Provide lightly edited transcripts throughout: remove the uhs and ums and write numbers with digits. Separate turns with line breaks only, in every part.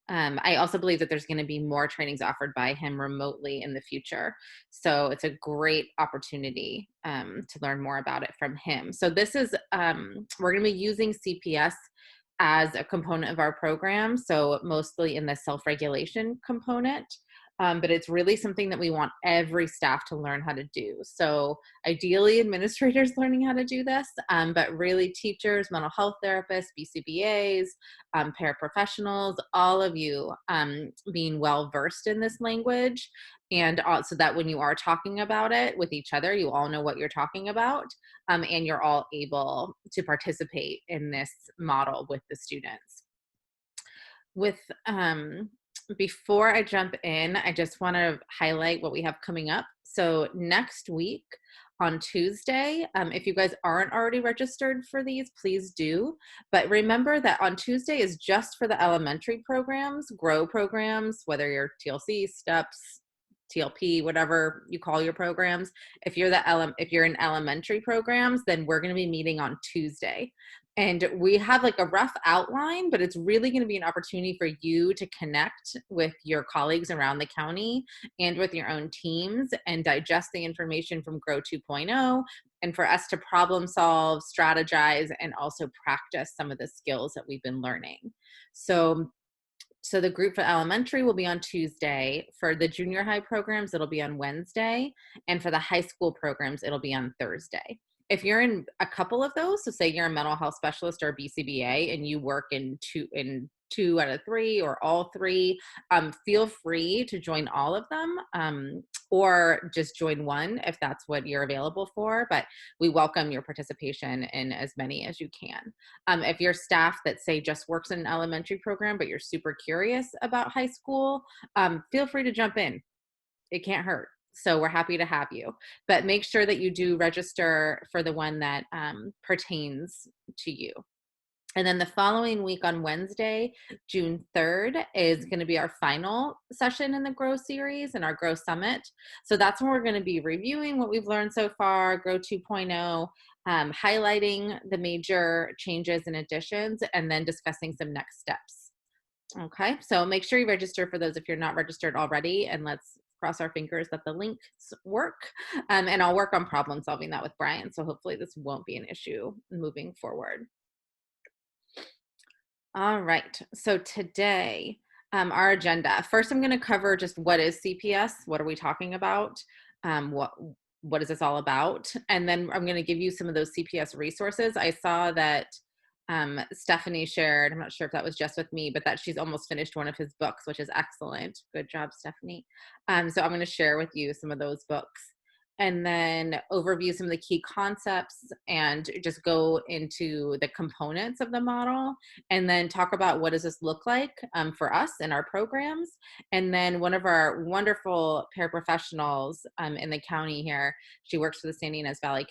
I also believe that there's going to be more trainings offered by him remotely in the future. So it's a great opportunity to learn more about it from him. So this is, we're going to be using CPS as a component of our program. So mostly in the self-regulation component. But it's really something that we want every staff to learn how to do. So ideally administrators learning how to do this, but really teachers, mental health therapists, BCBAs, paraprofessionals, all of you being well versed in this language. And so that when you are talking about it with each other, you all know what you're talking about, and you're all able to participate in this model with the students. With before I jump in, I just want to highlight what we have coming up. So next week on Tuesday, if you guys aren't already registered for these, please do. But remember that on Tuesday is just for the elementary programs, GRO programs, whether you're TLC, STEPS, TLP, whatever you call your programs. If you're if you're in elementary programs, then we're going to be meeting on Tuesday. And we have like a rough outline, but it's really going to be an opportunity for you to connect with your colleagues around the county and with your own teams and digest the information from GRO 2.0, and for us to problem solve, strategize, and also practice some of the skills that we've been learning. So the group for elementary will be on Tuesday. For the junior high programs, it'll be on Wednesday. And for the high school programs, it'll be on Thursday. If you're in a couple of those, so say you're a mental health specialist or a BCBA and you work in two out of three or all three, feel free to join all of them, or just join one if that's what you're available for. But we welcome your participation in as many as you can. If you're staff that say just works in an elementary program, but you're super curious about high school, feel free to jump in. It can't hurt. So we're happy to have you, but make sure that you do register for the one that pertains to you. And then the following week on Wednesday, June 3rd, is going to be our final session in the GROW series and our GROW Summit. So that's when we're going to be reviewing what we've learned so far, GROW 2.0, highlighting the major changes and additions, and then discussing some next steps. Okay, so make sure you register for those if you're not registered already, and let's cross our fingers that the links work. And I'll work on problem solving that with Brian. So hopefully this won't be an issue moving forward. All right, so today, our agenda. First, I'm going to cover just what is CPS, what are we talking about, what is this all about, and then I'm going to give you some of those CPS resources. I saw that Stephanie shared, I'm not sure if that was just with me, but that she's almost finished one of his books, which is excellent. Good job, Stephanie. So I'm going to share with you some of those books, and then overview some of the key concepts and just go into the components of the model, and then talk about what does this look like for us in our programs. And then one of our wonderful paraprofessionals in the county here, she works for the San Ynez Valley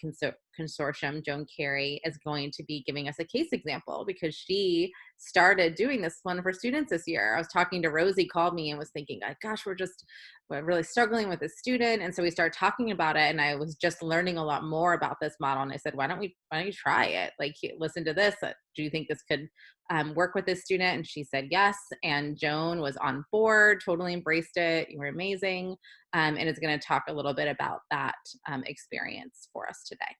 Consortium, Joan Carey, is going to be giving us a case example because she started doing this with one of her students this year. I was talking to Rosy, called me and was thinking, gosh, we're really struggling with this student. And so we started talking about it, and I was just learning a lot more about this model. And I said, why don't you try it? Like, listen to this. Do you think this could work with this student? And she said yes. And Joan was on board, totally embraced it. You were amazing. And is going to talk a little bit about that experience for us today.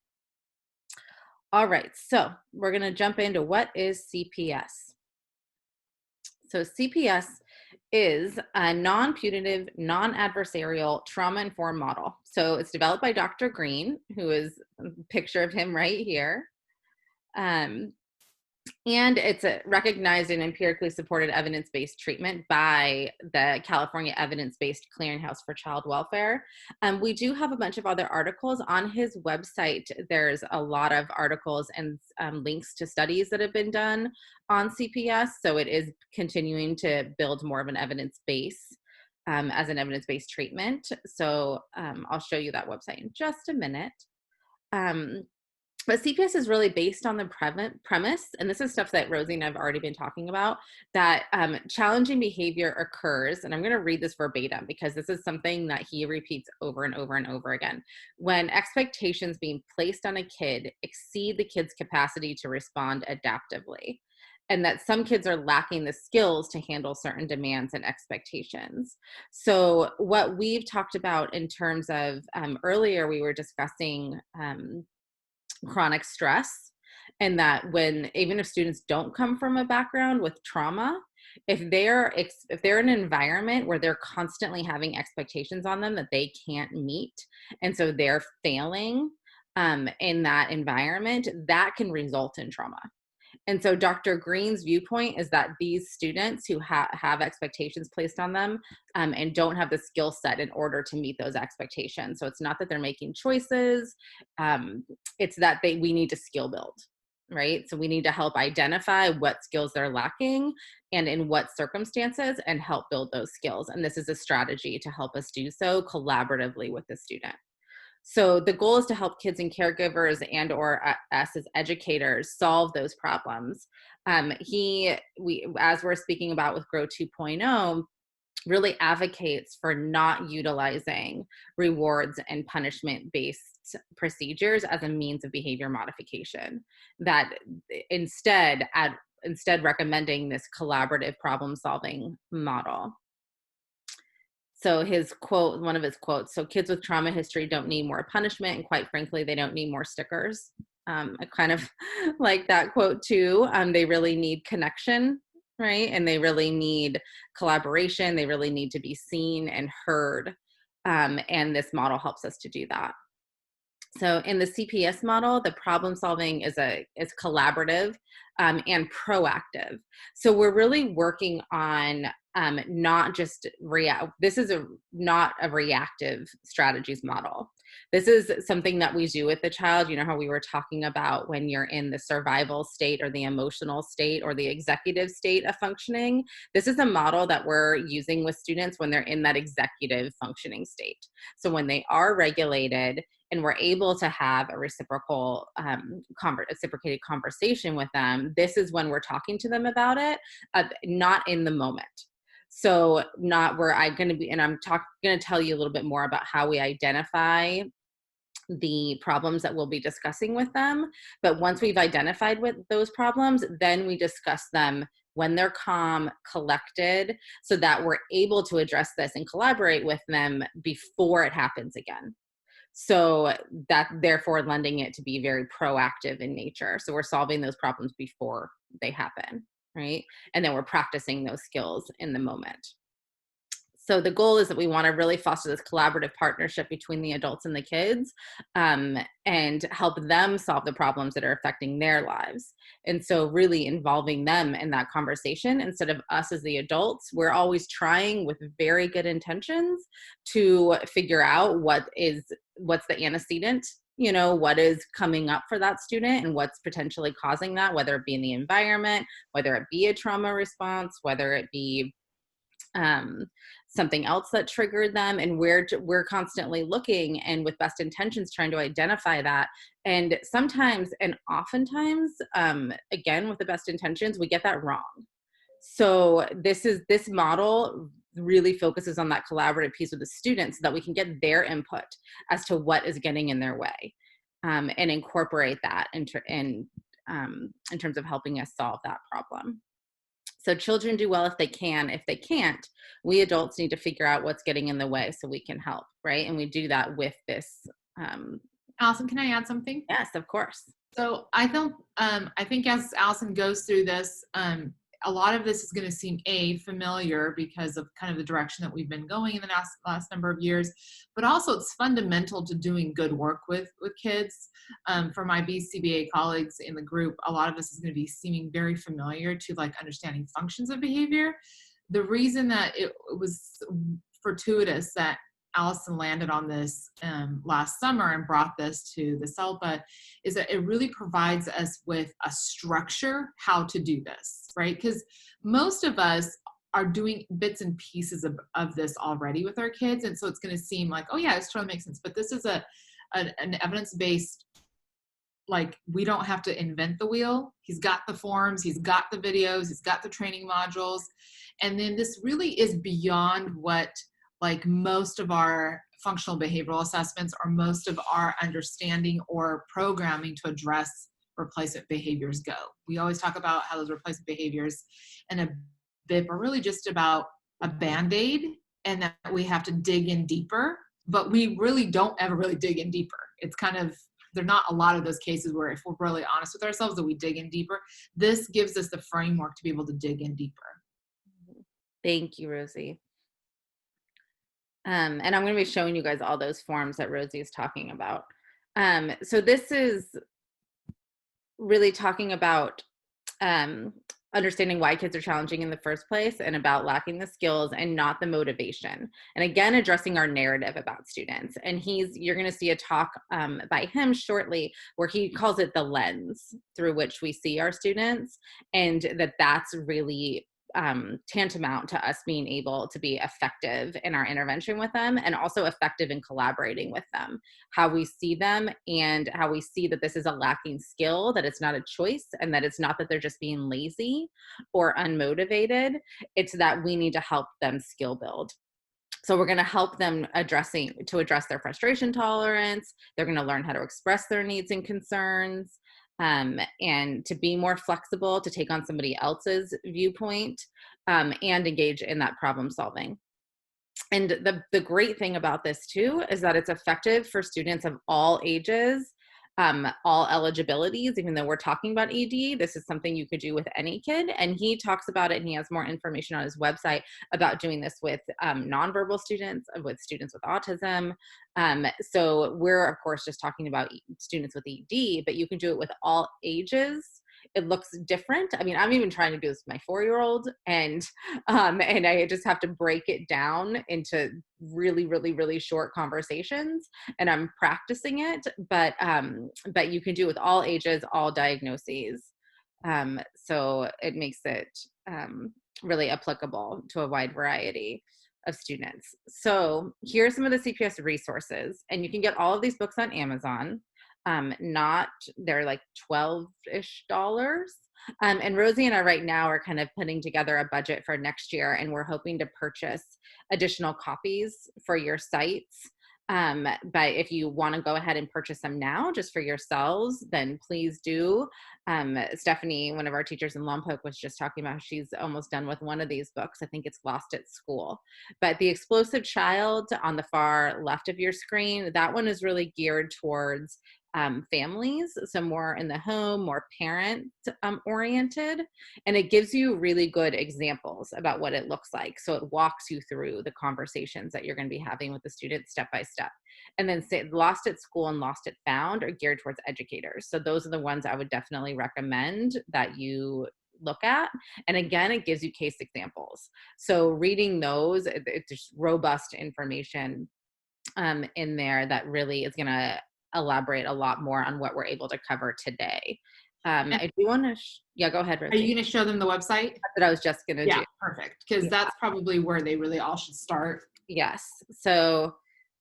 All right, so we're going to jump into what is CPS. So CPS is a non-punitive, non-adversarial, trauma-informed model. So it's developed by Dr. Greene, who is a picture of him right here. And it's a recognized and empirically supported evidence-based treatment by the California Evidence-Based Clearinghouse for Child Welfare. We do have a bunch of other articles on his website. There's a lot of articles and links to studies that have been done on CPS. So it is continuing to build more of an evidence base as an evidence-based treatment. So I'll show you that website in just a minute. But CPS is really based on the premise, and this is stuff that Rosy and I've already been talking about, that challenging behavior occurs, and I'm going to read this verbatim because this is something that he repeats over and over and over again. When expectations being placed on a kid exceed the kid's capacity to respond adaptively. and that some kids are lacking the skills to handle certain demands and expectations. So what we've talked about in terms of, earlier we were discussing chronic stress, and that when, even if students don't come from a background with trauma, if they're in an environment where they're constantly having expectations on them that they can't meet, and so they're failing in that environment, that can result in trauma. And so Dr. Greene's viewpoint is that these students who have expectations placed on them and don't have the skill set in order to meet those expectations. So it's not that they're making choices, it's that we need to skill build, right? So we need to help identify what skills they're lacking and in what circumstances, and help build those skills. And this is a strategy to help us do so collaboratively with the student. So the goal is to help kids and caregivers and or us as educators solve those problems. As we're speaking about with G.R.O.W 2.0, really advocates for not utilizing rewards and punishment-based procedures as a means of behavior modification. That instead recommending this collaborative problem-solving model. So his quote, one of his quotes, so kids with trauma history don't need more punishment, and quite frankly, they don't need more stickers. I kind of like that quote too. They really need connection, right? And they really need collaboration. They really need to be seen and heard. And this model helps us to do that. So in the CPS model, the problem solving is collaborative and proactive. So we're really working on not just this is not a reactive strategies model. This is something that we do with the child. You know how we were talking about when you're in the survival state or the emotional state or the executive state of functioning. This is a model that we're using with students when they're in that executive functioning state. So when they are regulated and we're able to have a reciprocated conversation with them, this is when we're talking to them about it, not in the moment. So not where I'm going to be, and I'm going to tell you a little bit more about how we identify the problems that we'll be discussing with them. But once we've identified with those problems, then we discuss them when they're calm, collected, so that we're able to address this and collaborate with them before it happens again. So that therefore lending it to be very proactive in nature. So we're solving those problems before they happen, right? And then we're practicing those skills in the moment. So the goal is that we want to really foster this collaborative partnership between the adults and the kids, and help them solve the problems that are affecting their lives. And so really involving them in that conversation instead of us as the adults. We're always trying with very good intentions to figure out what's the antecedent, what is coming up for that student and what's potentially causing that, whether it be in the environment, whether it be a trauma response, whether it be something else that triggered them. And we're constantly looking and with best intentions trying to identify that. And sometimes and oftentimes, again, with the best intentions, we get that wrong. So this model really focuses on that collaborative piece with the students so that we can get their input as to what is getting in their way, and incorporate that in terms of helping us solve that problem. So children do well if they can. If they can't, we adults need to figure out what's getting in the way so we can help, right? And we do that with this.
Alison, can I add something?
Yes, of course.
So I think as Alison goes through this, a lot of this is going to seem familiar because of kind of the direction that we've been going in the last number of years, but also it's fundamental to doing good work with kids. For my BCBA colleagues in the group, a lot of this is going to be seeming very familiar to like understanding functions of behavior. The reason that it was fortuitous that Alison landed on this last summer and brought this to the SELPA is that it really provides us with a structure how to do this, right? Because most of us are doing bits and pieces of this already with our kids. And so it's going to seem like, oh yeah, this totally makes sense. But this is an evidence-based, like we don't have to invent the wheel. He's got the forms, he's got the videos, he's got the training modules. And then this really is beyond what like most of our functional behavioral assessments or most of our understanding or programming to address replacement behaviors go. We always talk about how those replacement behaviors and a BIP are really just about a band-aid, and that we have to dig in deeper, but we really don't ever really dig in deeper. It's kind of, there are not a lot of those cases where if we're really honest with ourselves that we dig in deeper. This gives us the framework to be able to dig in deeper.
Thank you, Rosy. And I'm going to be showing you guys all those forms that Rosy is talking about. So this is really talking about understanding why kids are challenging in the first place and about lacking the skills and not the motivation. And again, addressing our narrative about students. And you're going to see a talk by him shortly where he calls it the lens through which we see our students, and that's really tantamount to us being able to be effective in our intervention with them, and also effective in collaborating with them, how we see them and how we see that this is a lacking skill, that it's not a choice, and that it's not that they're just being lazy or unmotivated. It's that we need to help them skill build. So we're going to help them address their frustration tolerance. They're going to learn how to express their needs and concerns, and to be more flexible, to take on somebody else's viewpoint, and engage in that problem solving. And the great thing about this too is that it's effective for students of all ages, all eligibilities. Even though we're talking about ED, this is something you could do with any kid. And he talks about it, and he has more information on his website about doing this with nonverbal students, with students with autism. So we're, of course, just talking about students with ED, but you can do it with all ages. It looks different. I mean, I'm even trying to do this with my 4-year-old, and I just have to break it down into really, really, really short conversations, and I'm practicing it. But you can do it with all ages, all diagnoses. So it makes it really applicable to a wide variety of students. So here's some of the CPS resources, and you can get all of these books on Amazon. They're like $12-ish. And Rosy and I right now are kind of putting together a budget for next year, and we're hoping to purchase additional copies for your sites. But if you want to go ahead and purchase them now just for yourselves, then please do. Stephanie, one of our teachers in Lompoc, was just talking about how she's almost done with one of these books. I think it's Lost at School. But The Explosive Child on the far left of your screen, that one is really geared towards families, so more in the home, more parent oriented, and it gives you really good examples about what it looks like. So it walks you through the conversations that you're going to be having with the students step by step. And then Lost at School and Lost at Found are geared towards educators. So those are the ones I would definitely recommend that you look at. And again, it gives you case examples. So reading those, it's just robust information in there that really is going to elaborate a lot more on what we're able to cover today. I do want to, yeah, go ahead, Rosy.
Are you going to show them the website?
That's what I was just going to do.
Perfect. Because that's probably where they really all should start.
Yes. So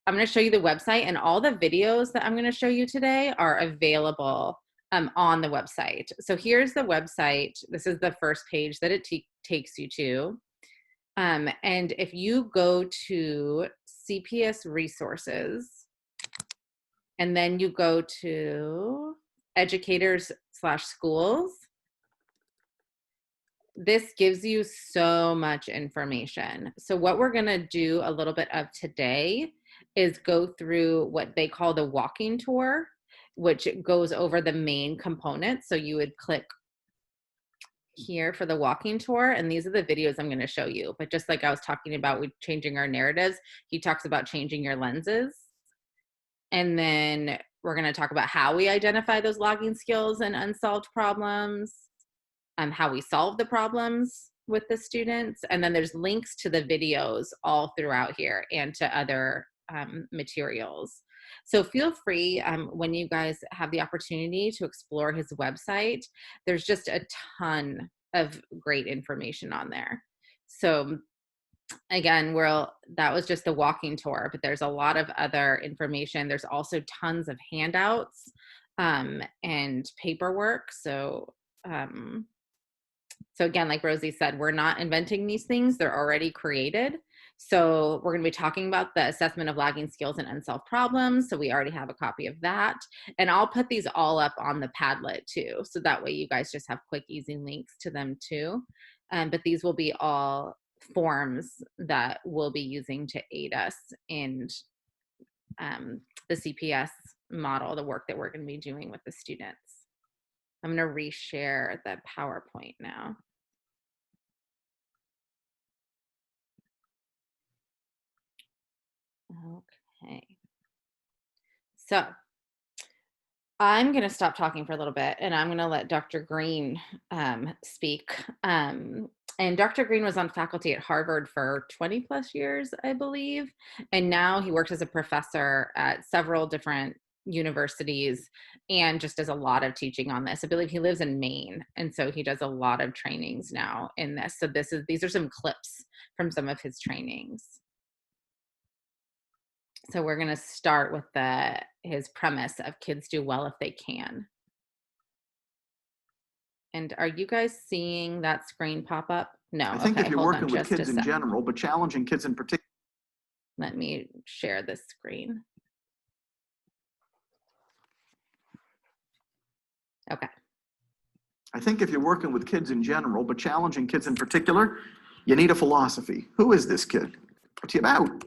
I'm going to show you the website, and all the videos that I'm going to show you today are available on the website. So here's the website. This is the first page that it takes you to. And if you go to CPS resources, and then you go to educators/schools, this gives you so much information. So what we're going to do a little bit of today is go through what they call the walking tour, which goes over the main components. So you would click here for the walking tour, and these are the videos I'm going to show you. But just like I was talking about with changing our narratives, he talks about changing your lenses. And then we're going to talk about how we identify those logging skills and unsolved problems, how we solve the problems with the students. And then there's links to the videos all throughout here and to other materials. So feel free when you guys have the opportunity to explore his website. There's just a ton of great information on there. So again, that was just the walking tour, but there's a lot of other information. There's also tons of handouts and paperwork. So again, like Rosy said, we're not inventing these things. They're already created. So we're going to be talking about the assessment of lagging skills and unsolved problems. So we already have a copy of that. And I'll put these all up on the Padlet too. So that way you guys just have quick, easy links to them too. But these will be all forms that we'll be using to aid us in the CPS model, the work that we're going to be doing with the students. I'm going to reshare the PowerPoint now. Okay. So I'm going to stop talking for a little bit and I'm going to let Dr. Greene speak. And Dr. Greene was on faculty at Harvard for 20 plus years, I believe. And now he works as a professor at several different universities and just does a lot of teaching on this. I believe he lives in Maine. And so he does a lot of trainings now in this. So these are some clips from some of his trainings. So we're going to start with his premise of kids do well if they can. And are you guys seeing that screen pop up? No.
I think
okay,
if you're working with kids in general, but challenging kids in particular.
Let me share this screen. Okay.
I think if you're working with kids in general, but challenging kids in particular, you need a philosophy. Who is this kid? What's he about?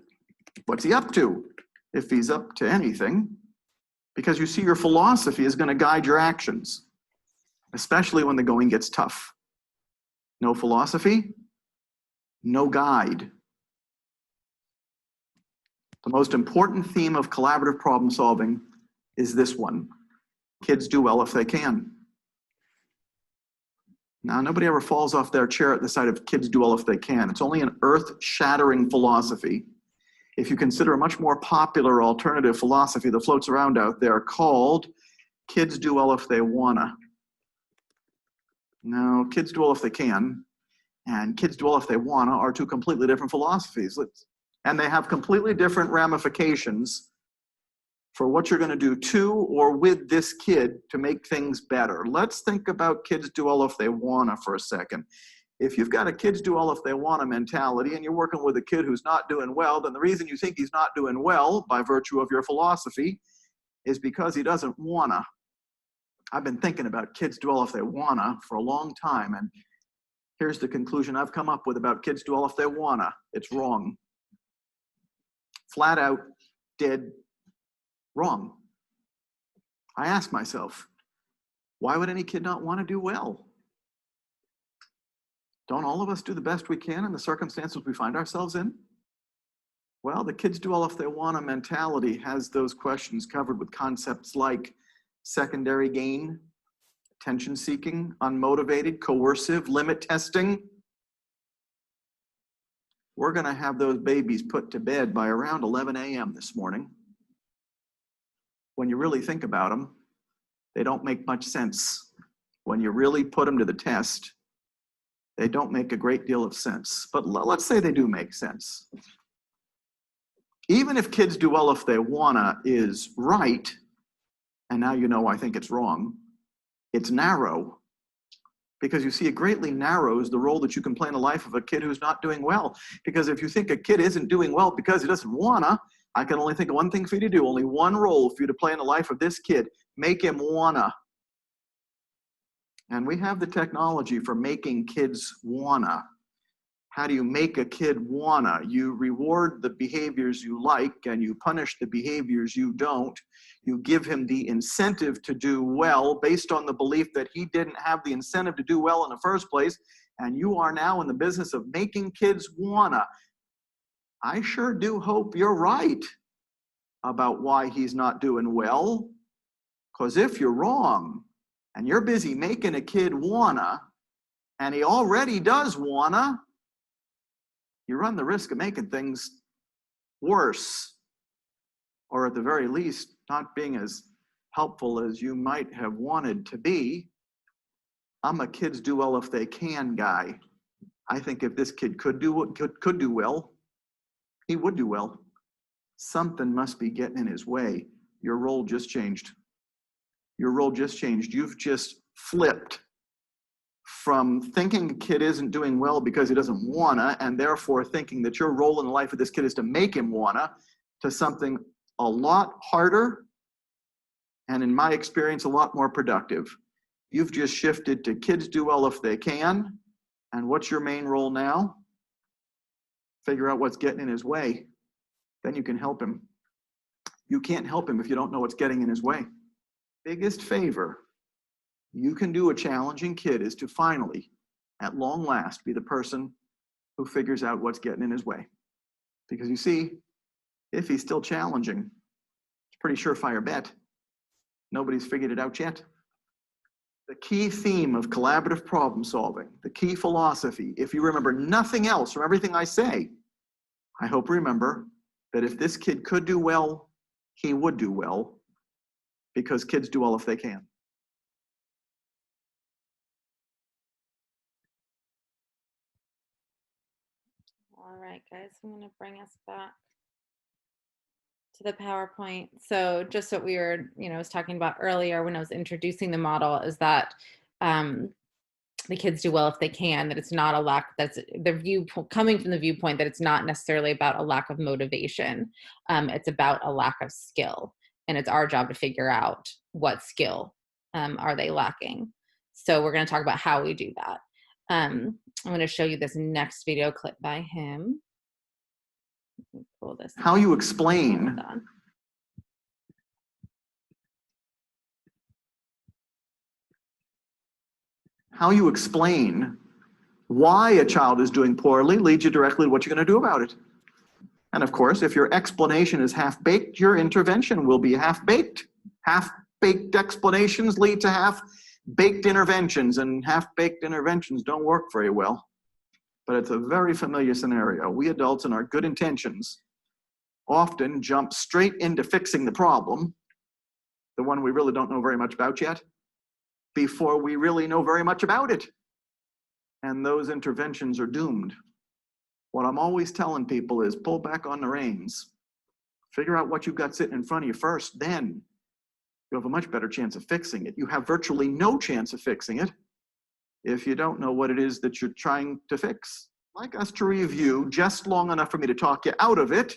What's he up to? If he's up to anything, because you see, your philosophy is going to guide your actions, especially when the going gets tough. No philosophy, no guide. The most important theme of collaborative problem solving is this one: kids do well if they can. Now, nobody ever falls off their chair at the sight of kids do well if they can. It's only an earth-shattering philosophy. If you consider a much more popular alternative philosophy that floats around out there called kids do well if they wanna. Now, kids do well if they can, and kids do well if they wanna are two completely different philosophies. And they have completely different ramifications for what you're gonna do to or with this kid to make things better. Let's think about kids do well if they wanna for a second. If you've got a kids do well if they wanna mentality and you're working with a kid who's not doing well, then the reason you think he's not doing well by virtue of your philosophy is because he doesn't wanna. I've been thinking about kids do well if they wanna for a long time, and here's the conclusion I've come up with about kids do well if they wanna. It's wrong. Flat out, dead wrong. I ask myself, why would any kid not want to do well? Don't all of us do the best we can in the circumstances we find ourselves in? Well, the kids do well if they want a mentality has those questions covered with concepts like secondary gain, attention seeking, unmotivated, coercive, limit testing. We're going to have those babies put to bed by around 11 a.m. this morning. When you really think about them, they don't make much sense. When you really put them to the test, they don't make a great deal of sense. But let's say they do make sense. Even if kids do well if they wanna is right, and now you know I think it's wrong, it's narrow. Because you see, it greatly narrows the role that you can play in the life of a kid who's not doing well. Because if you think a kid isn't doing well because he doesn't wanna, I can only think of one thing for you to do, only one role for you to play in the life of this kid: make him wanna. And we have the technology for making kids wanna. How do you make a kid wanna? You reward the behaviors you like and you punish the behaviors you don't. You give him the incentive to do well based on the belief that he didn't have the incentive to do well in the first place, and you are now in the business of making kids wanna. I sure do hope you're right about why he's not doing well, because if you're wrong, and you're busy making a kid wanna, and he already does wanna, you run the risk of making things worse, or at the very least, not being as helpful as you might have wanted to be. I'm a kids do well if they can guy. I think if this kid could do well, he would do well. Something must be getting in his way. Your role just changed. Your role just changed. You've just flipped from thinking a kid isn't doing well because he doesn't wanna, and therefore thinking that your role in the life of this kid is to make him wanna, to something a lot harder, and in my experience, a lot more productive. You've just shifted to kids do well if they can, and what's your main role now? Figure out what's getting in his way. Then you can help him. You can't help him if you don't know what's getting in his way. Biggest favor you can do a challenging kid is to finally, at long last, be the person who figures out what's getting in his way. Because you see, if he's still challenging, it's a pretty surefire bet. Nobody's figured it out yet. The key theme of collaborative problem solving, the key philosophy, if you remember nothing else from everything I say, I hope remember that if this kid could do well, he would do well, because kids do well if they can.
All right, guys, I'm going to bring us back to the PowerPoint. So just what we were, was talking about earlier when I was introducing the model is that the kids do well if they can, that it's not a lack, that's the view coming from the viewpoint that it's not necessarily about a lack of motivation. It's about a lack of skill. And it's our job to figure out what skill are they lacking. So we're going to talk about how we do that. I'm going to show you this next video clip by him. Let me pull this.
How you explain why a child is doing poorly leads you directly to what you're going to do about it. And of course, if your explanation is half-baked, your intervention will be half-baked. Half-baked explanations lead to half-baked interventions, and half-baked interventions don't work very well. But it's a very familiar scenario. We adults in our good intentions often jump straight into fixing the problem, the one we really don't know very much about yet, before we really know very much about it. And those interventions are doomed. What I'm always telling people is pull back on the reins. Figure out what you've got sitting in front of you first, then you have a much better chance of fixing it. You have virtually no chance of fixing it if you don't know what it is that you're trying to fix. I'd like us to review, just long enough for me to talk you out of it,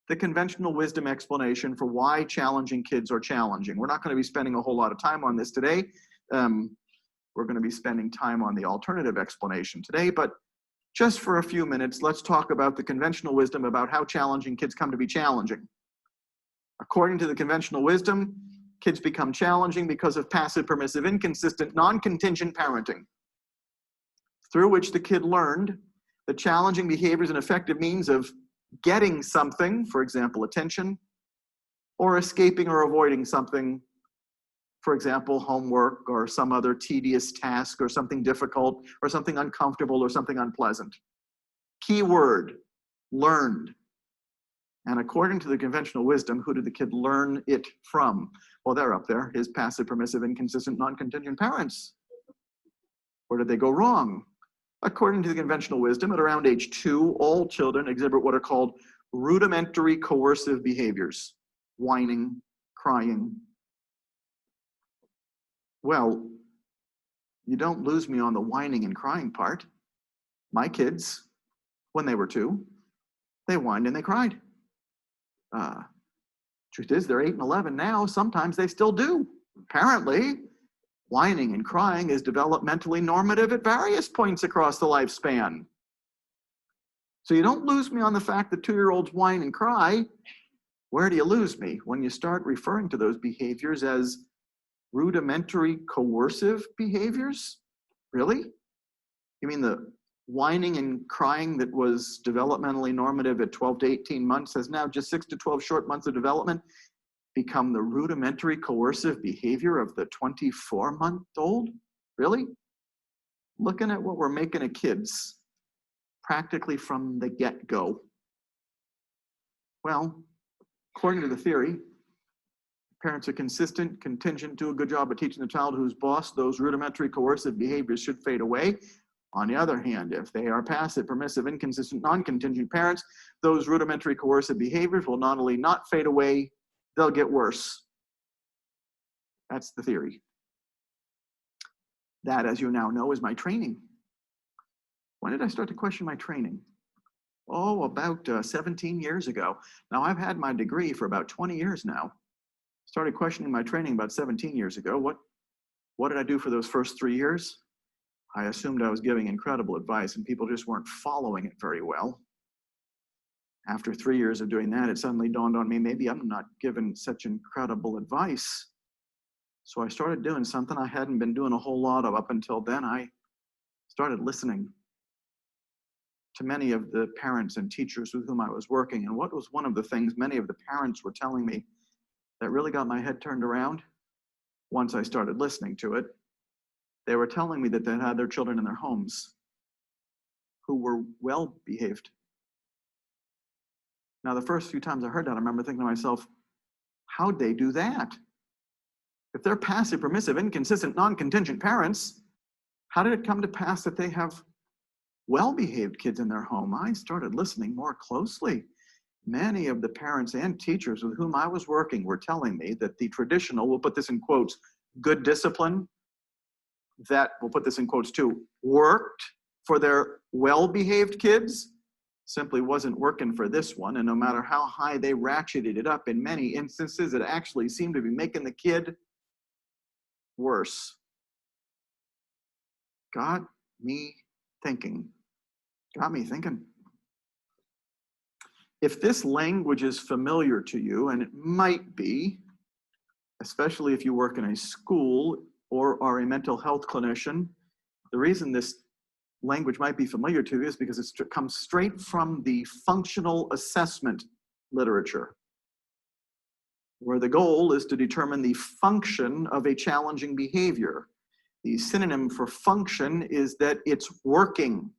the conventional wisdom explanation for why challenging kids are challenging. We're not going to be spending a whole lot of time on this today. We're going to be spending time on the alternative explanation today, but just for a few minutes, let's talk about the conventional wisdom about how challenging kids come to be challenging. According to the conventional wisdom, kids become challenging because of passive, permissive, inconsistent, non-contingent parenting, through which the kid learned that challenging behavior is an effective means of getting something, for example, attention, or escaping or avoiding something, for example, homework or some other tedious task or something difficult or something uncomfortable or something unpleasant. Key word, learned. And according to the conventional wisdom, who did the kid learn it from? Well, they're up there, his passive, permissive, inconsistent, non-contingent parents. Where did they go wrong? According to the conventional wisdom, at around age 2, all children exhibit what are called rudimentary coercive behaviors. Whining, crying. Well, you don't lose me on the whining and crying part. My kids, when they were 2, they whined and they cried. Truth is, they're 8 and 11 now. Sometimes they still do. Apparently, whining and crying is developmentally normative at various points across the lifespan. So you don't lose me on the fact that 2-year-olds whine and cry. Where do you lose me? When you start referring to those behaviors as rudimentary coercive behaviors? Really? You mean the whining and crying that was developmentally normative at 12 to 18 months has now just 6 to 12 short months of development become the rudimentary coercive behavior of the 24-month-old? Really? Looking at what we're making of kids practically from the get-go. Well, according to the theory, parents are consistent, contingent, do a good job of teaching the child who's boss, those rudimentary coercive behaviors should fade away. On the other hand, if they are passive, permissive, inconsistent, non-contingent parents, those rudimentary coercive behaviors will not only not fade away, they'll get worse. That's the theory. That, as you now know, is my training. When did I start to question my training? Oh, about 17 years ago. Now, I've had my degree for about 20 years now. Started questioning my training about 17 years ago. What did I do for those first 3 years? I assumed I was giving incredible advice and people just weren't following it very well. After 3 years of doing that, it suddenly dawned on me, maybe I'm not giving such incredible advice. So I started doing something I hadn't been doing a whole lot of up until then. I started listening to many of the parents and teachers with whom I was working. And what was one of the things many of the parents were telling me that really got my head turned around once I started listening to it? They were telling me that they had their children in their homes who were well behaved. Now, the first few times I heard that, I remember thinking to myself, how'd they do that? If they're passive, permissive, inconsistent, non-contingent parents, how did it come to pass that they have well-behaved kids in their home? I started listening more closely. Many of the parents and teachers with whom I was working were telling me that the traditional, we'll put this in quotes, good discipline, that, we'll put this in quotes too, worked for their well-behaved kids, simply wasn't working for this one. And no matter how high they ratcheted it up, in many instances, it actually seemed to be making the kid worse. Got me thinking. If this language is familiar to you, and it might be, especially if you work in a school or are a mental health clinician, the reason this language might be familiar to you is because it comes straight from the functional assessment literature, where the goal is to determine the function of a challenging behavior. The synonym for function is that it's working.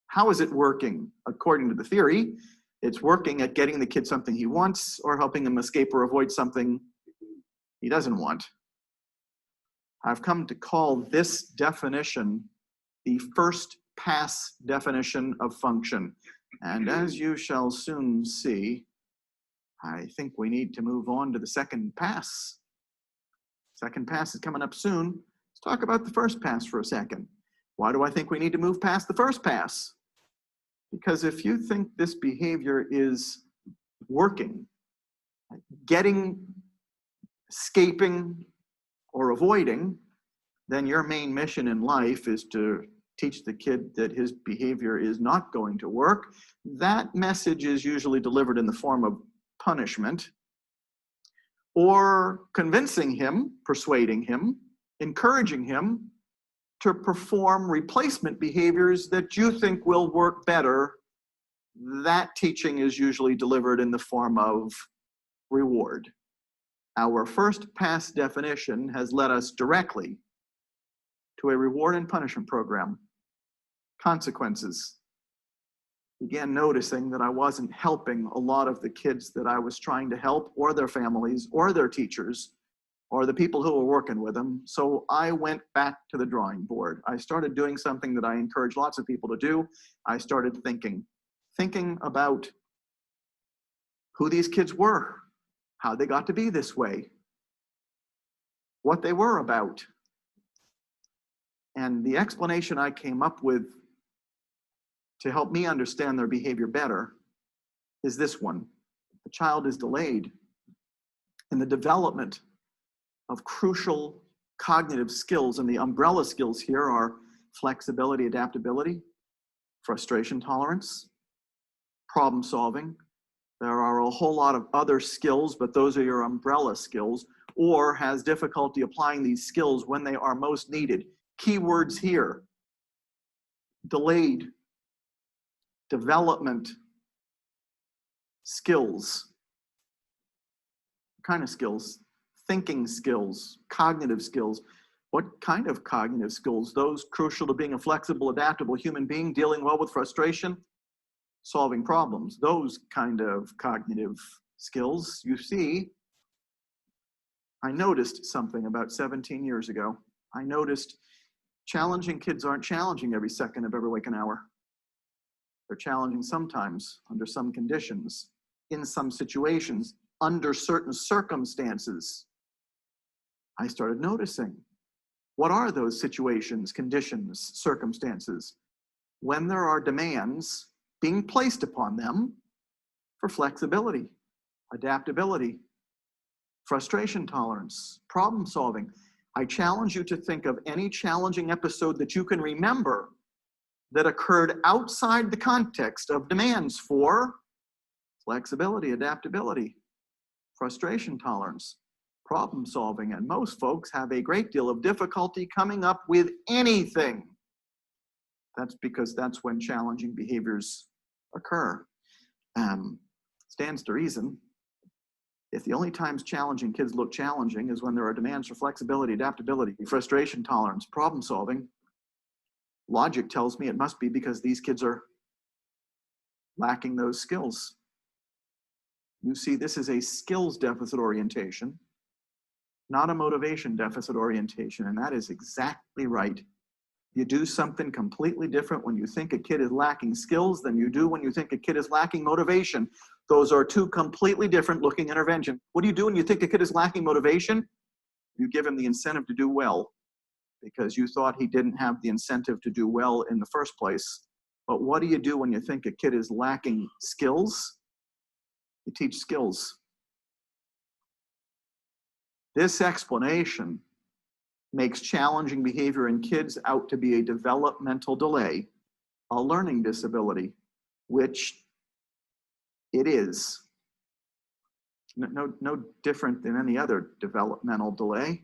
How is it working? According to the theory, it's working at getting the kid something he wants or helping him escape or avoid something he doesn't want. I've come to call this definition the first pass definition of function. And as you shall soon see, I think we need to move on to the second pass. Second pass is coming up soon. Let's talk about the first pass for a second. Why do I think we need to move past the first pass? Because if you think this behavior is working, getting, escaping, or avoiding, then your main mission in life is to teach the kid that his behavior is not going to work. That message is usually delivered in the form of punishment or convincing him, persuading him, encouraging him to perform replacement behaviors that you think will work better. That teaching is usually delivered in the form of reward. Our first pass definition has led us directly to a reward and punishment program. Consequences. Began noticing that I wasn't helping a lot of the kids that I was trying to help, or their families, or their teachers, or the people who were working with them. So I went back to the drawing board. I started doing something that I encourage lots of people to do. I started thinking about who these kids were, how they got to be this way, what they were about. And the explanation I came up with to help me understand their behavior better is this one. The child is delayed in the development of crucial cognitive skills, and the umbrella skills here are flexibility, adaptability, frustration tolerance, problem solving. There are a whole lot of other skills, but those are your umbrella skills, or has difficulty applying these skills when they are most needed. Keywords here: delayed, development, skills. What kind of skills? Thinking skills, cognitive skills. What kind of cognitive skills? Those crucial to being a flexible, adaptable human being, dealing well with frustration, solving problems. Those kind of cognitive skills. You see, I noticed something about 17 years ago. I noticed challenging kids aren't challenging every second of every waking hour. They're challenging sometimes, under some conditions, in some situations, under certain circumstances. I started noticing What are those situations, conditions, circumstances when there are demands being placed upon them for flexibility, adaptability, frustration tolerance, problem solving? I challenge you to think of any challenging episode that you can remember that occurred outside the context of demands for flexibility, adaptability, frustration tolerance, problem solving. And most folks have a great deal of difficulty coming up with anything. That's because that's when challenging behaviors occur. Stands to reason, if the only times challenging kids look challenging is when there are demands for flexibility, adaptability, frustration tolerance, problem solving, logic tells me it must be because these kids are lacking those skills. You see, this is a skills deficit orientation, not a motivation deficit orientation, and that is exactly right. You do something completely different when you think a kid is lacking skills than you do when you think a kid is lacking motivation. Those are two completely different looking interventions. What do you do when you think a kid is lacking motivation? You give him the incentive to do well because you thought he didn't have the incentive to do well in the first place. But what do you do when you think a kid is lacking skills? You teach skills. This explanation makes challenging behavior in kids out to be a developmental delay, a learning disability, which it is. No different than any other developmental delay.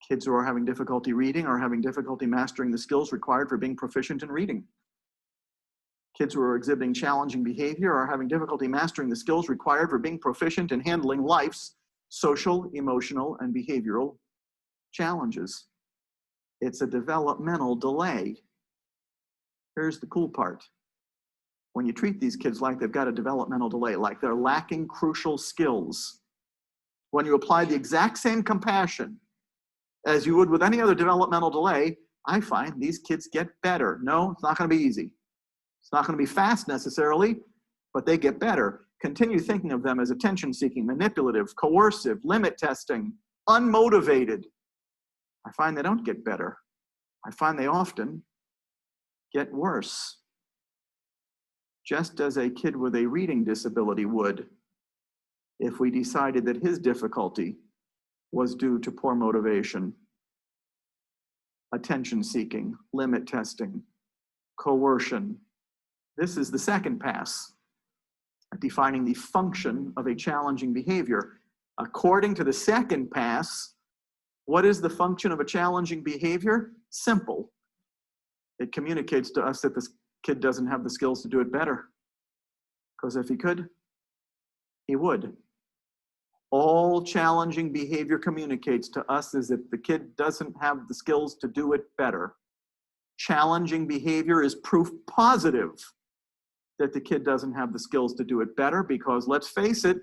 Kids who are having difficulty reading are having difficulty mastering the skills required for being proficient in reading. Kids who are exhibiting challenging behavior are having difficulty mastering the skills required for being proficient in handling life's social, emotional, and behavioral challenges. It's a developmental delay. Here's the cool part. When you treat these kids like they've got a developmental delay, like they're lacking crucial skills, when you apply the exact same compassion as you would with any other developmental delay, I find these kids get better. No, it's not going to be easy. It's not going to be fast necessarily, but they get better. Continue thinking of them as attention-seeking, manipulative, coercive, limit testing, unmotivated. I find they don't get better. I find they often get worse. Just as a kid with a reading disability would, if we decided that his difficulty was due to poor motivation, attention-seeking, limit testing, coercion. This is the second pass at defining the function of a challenging behavior. According to the second pass, what is the function of a challenging behavior? Simple. It communicates to us that this kid doesn't have the skills to do it better. Because if he could, he would. All challenging behavior communicates to us is that the kid doesn't have the skills to do it better. Challenging behavior is proof positive that the kid doesn't have the skills to do it better, because let's face it,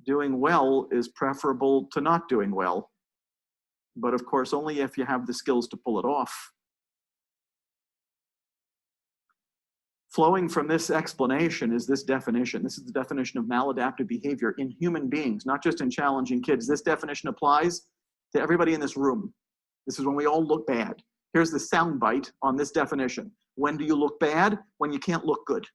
doing well is preferable to not doing well. But of course, only if you have the skills to pull it off. Flowing from this explanation is this definition. This is the definition of maladaptive behavior in human beings, not just in challenging kids. This definition applies to everybody in this room. This is when we all look bad. Here's the soundbite on this definition. When do you look bad? When you can't look good.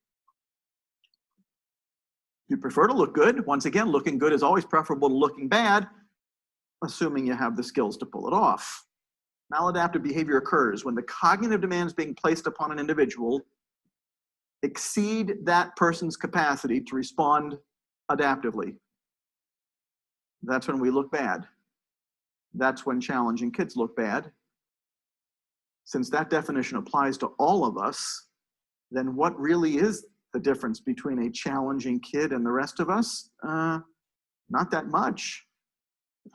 You prefer to look good. Once again, looking good is always preferable to looking bad, assuming you have the skills to pull it off. Maladaptive behavior occurs when the cognitive demands being placed upon an individual exceed that person's capacity to respond adaptively. That's when we look bad. That's when challenging kids look bad. Since that definition applies to all of us, then what really is the difference between a challenging kid and the rest of us? Not that much.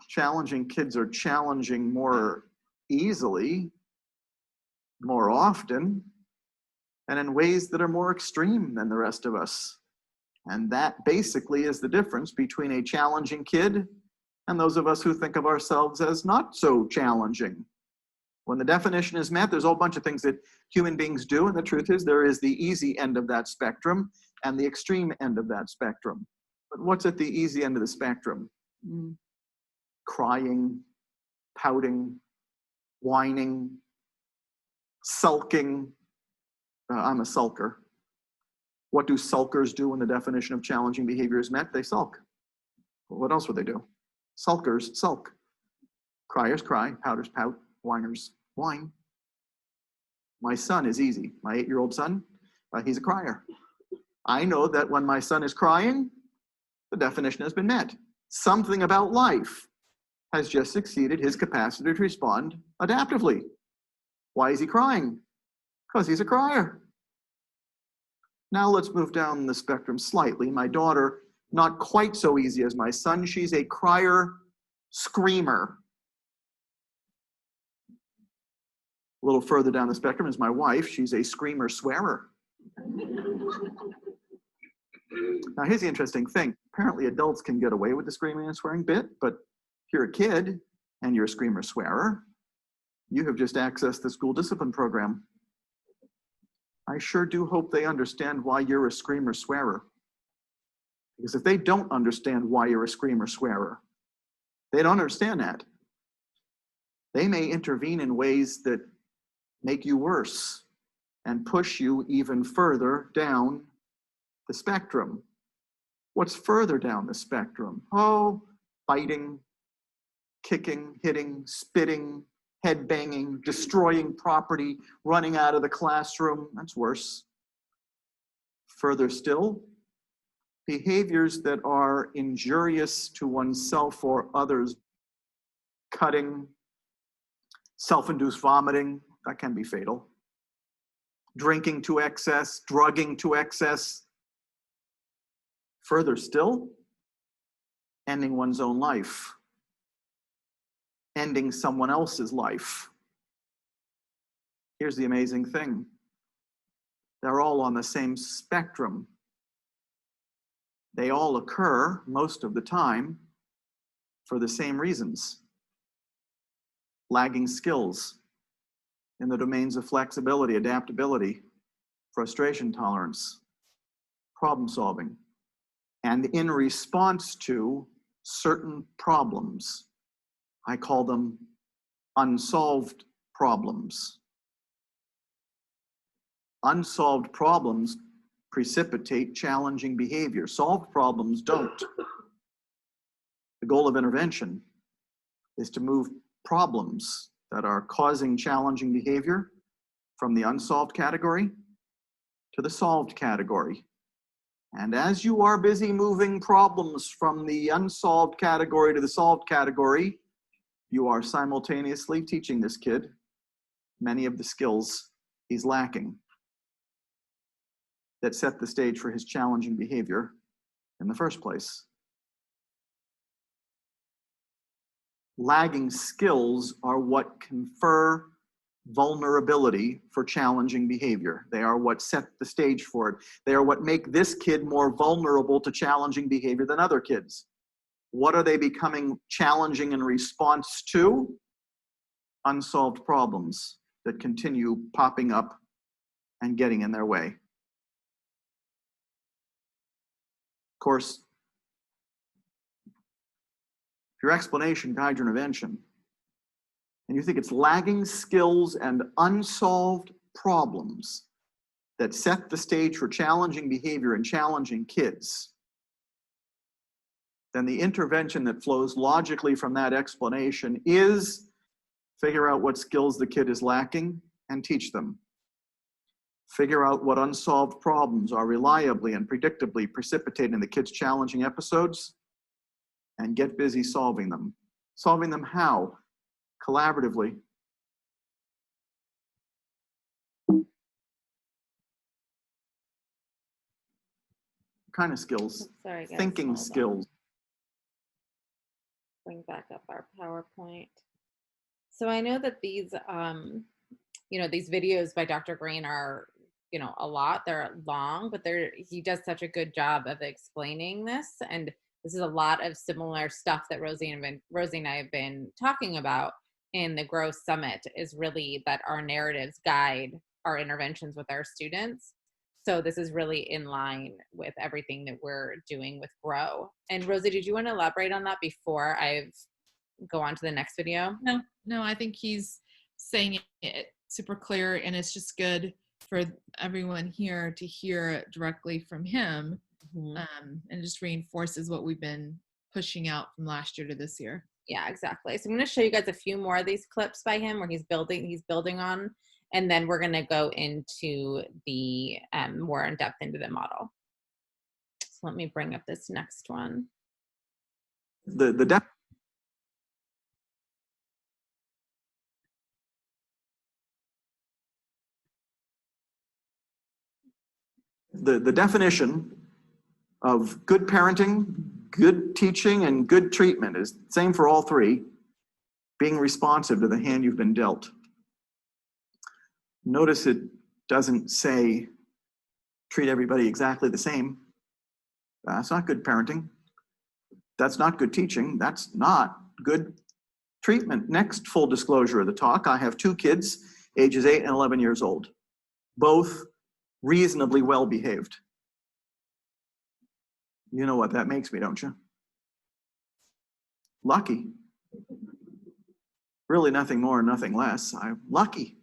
Challenging kids are challenging more easily, more often, and in ways that are more extreme than the rest of us. And that basically is the difference between a challenging kid and those of us who think of ourselves as not so challenging. When the definition is met, there's a whole bunch of things that human beings do, and the truth is there is the easy end of that spectrum and the extreme end of that spectrum. But what's at the easy end of the spectrum? Crying, pouting, whining, sulking. I'm a sulker. What do sulkers do when the definition of challenging behavior is met? They sulk. What else would they do? Sulkers sulk. Criers cry, pouters pout, whiners whine. My son is easy. My 8-year-old son, he's a crier. I know that when my son is crying, the definition has been met. Something about life has just exceeded his capacity to respond adaptively. Why is he crying? Because he's a crier. Now let's move down the spectrum slightly. My daughter, not quite so easy as my son. She's a crier screamer. A little further down the spectrum is my wife. She's a screamer swearer. Now here's the interesting thing. Apparently adults can get away with the screaming and swearing bit, but if you're a kid and you're a screamer swearer, you have just accessed the school discipline program. I sure do hope they understand why you're a screamer swearer. Because if they don't understand why you're a screamer swearer, they don't understand that. They may intervene in ways that make you worse and push you even further down the spectrum. What's further down the spectrum? Oh, biting, kicking, hitting, spitting, head banging, destroying property, running out of the classroom. That's worse. Further still, behaviors that are injurious to oneself or others, cutting, self-induced vomiting, that can be fatal. Drinking to excess, drugging to excess. Further still, ending one's own life, ending someone else's life. Here's the amazing thing. They're all on the same spectrum. They all occur most of the time for the same reasons. Lagging skills in the domains of flexibility, adaptability, frustration tolerance, problem solving, and in response to certain problems. I call them unsolved problems. Unsolved problems precipitate challenging behavior. Solved problems don't. The goal of intervention is to move problems that are causing challenging behavior from the unsolved category to the solved category. And as you are busy moving problems from the unsolved category to the solved category, you are simultaneously teaching this kid many of the skills he's lacking that set the stage for his challenging behavior in the first place. Lagging skills are what confer vulnerability for challenging behavior. They are what set the stage for it. They are what make this kid more vulnerable to challenging behavior than other kids. What are they becoming challenging in response to? Unsolved problems that continue popping up and getting in their way. Of course, if your explanation guides your intervention, and you think it's lagging skills and unsolved problems that set the stage for challenging behavior and challenging kids, then the intervention that flows logically from that explanation is figure out what skills the kid is lacking and teach them. Figure out what unsolved problems are reliably and predictably precipitating the kid's challenging episodes and get busy solving them. Solving them how? Collaboratively. What kind of skills?
Sorry, guys,
Thinking
hold
skills.
on. Bring back up our PowerPoint. So I know that these, these videos by Dr. Greene are, a lot. They're long, but he does such a good job of explaining this. And this is a lot of similar stuff that Rosy and I have been talking about in the G.R.O.W Summit, is really that our narratives guide our interventions with our students. So this is really in line with everything that we're doing with G.R.O.W. And Rosy, did you want to elaborate on that before I go on to the next video?
No, I think he's saying it super clear, and it's just good for everyone here to hear it directly from him. And just reinforces what we've been pushing out from last year to this year.
Yeah, exactly. So I'm going to show you guys a few more of these clips by him where he's building on, and then we're going to go into the more in depth into the model. So let me bring up this next one.
The definition of good parenting, good teaching, and good treatment is the same for all three: being responsive to the hand you've been dealt. Notice it doesn't say treat everybody exactly the same. That's not good parenting. That's not good teaching. That's not good treatment. Next full disclosure of the talk: I have two kids, ages 8 and 11 years old, both reasonably well behaved. You know what that makes me, don't you? Lucky. Really nothing more, nothing less. I'm lucky.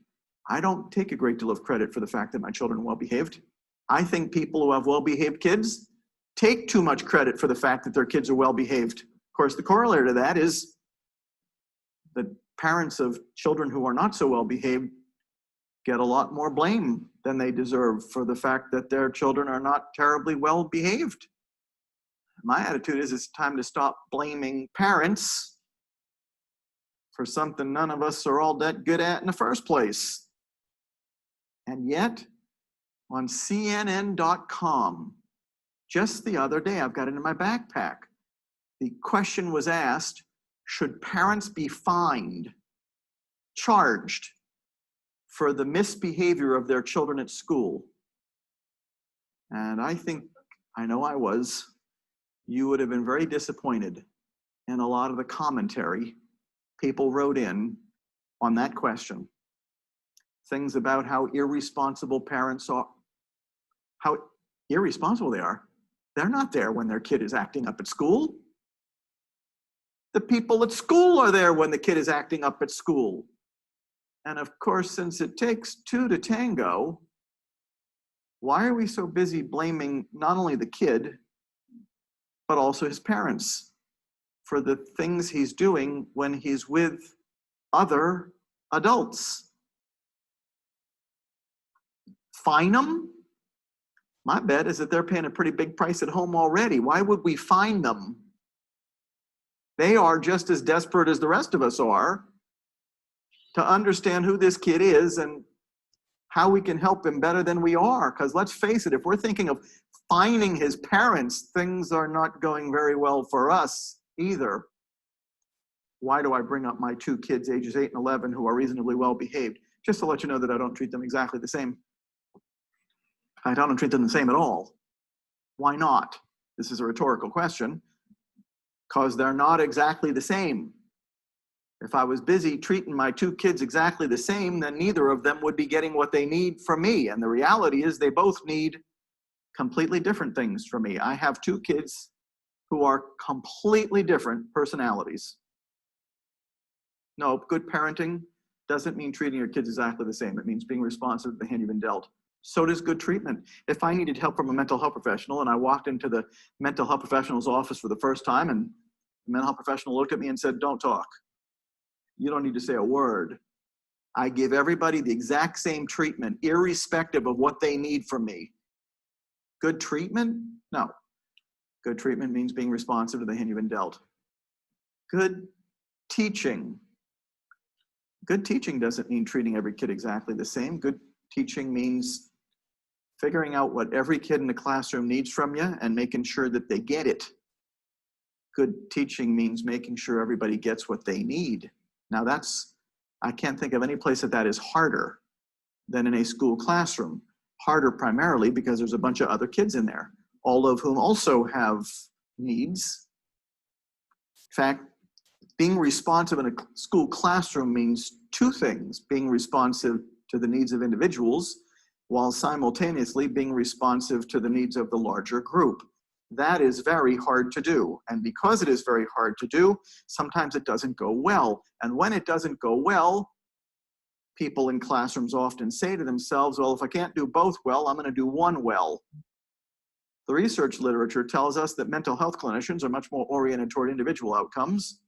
I don't take a great deal of credit for the fact that my children are well behaved. I think people who have well behaved kids take too much credit for the fact that their kids are well behaved. Of course, the corollary to that is that parents of children who are not so well behaved get a lot more blame than they deserve for the fact that their children are not terribly well behaved. My attitude is it's time to stop blaming parents for something none of us are all that good at in the first place. And yet, on CNN.com, just the other day, I've got it in my backpack, the question was asked, should parents be fined, charged for the misbehavior of their children at school? And I know I was. You would have been very disappointed in a lot of the commentary people wrote in on that question. Things about how irresponsible parents are, how irresponsible they are. They're not there when their kid is acting up at school. The people at school are there when the kid is acting up at school. And of course, since it takes two to tango, why are we so busy blaming not only the kid, but also his parents for the things he's doing when he's with other adults? Fine them? My bet is that they're paying a pretty big price at home already. Why would we fine them? They are just as desperate as the rest of us are to understand who this kid is and how we can help him better than we are. Because let's face it, if we're thinking of fining his parents, things are not going very well for us either. Why do I bring up my two kids, ages 8 and 11, who are reasonably well behaved? Just to let you know that I don't treat them exactly the same. I don't treat them the same at all. Why not? This is a rhetorical question. Because they're not exactly the same. If I was busy treating my two kids exactly the same, then neither of them would be getting what they need from me. And the reality is they both need completely different things from me. I have two kids who are completely different personalities. No, good parenting doesn't mean treating your kids exactly the same. It means being responsive to the hand you've been dealt. So does good treatment. If I needed help from a mental health professional and I walked into the mental health professional's office for the first time and the mental health professional looked at me and said, don't talk. You don't need to say a word. I give everybody the exact same treatment, irrespective of what they need from me. Good treatment? No. Good treatment means being responsive to the hand you've been dealt. Good teaching. Good teaching doesn't mean treating every kid exactly the same. Good teaching means figuring out what every kid in the classroom needs from you and making sure that they get it. Good teaching means making sure everybody gets what they need. Now I can't think of any place that is harder than in a school classroom. Harder primarily because there's a bunch of other kids in there, all of whom also have needs. In fact, being responsive in a school classroom means two things: being responsive to the needs of individuals while simultaneously being responsive to the needs of the larger group. That is very hard to do. And because it is very hard to do, sometimes it doesn't go well. And when it doesn't go well, people in classrooms often say to themselves, well, if I can't do both well, I'm going to do one well. The research literature tells us that mental health clinicians are much more oriented toward individual outcomes,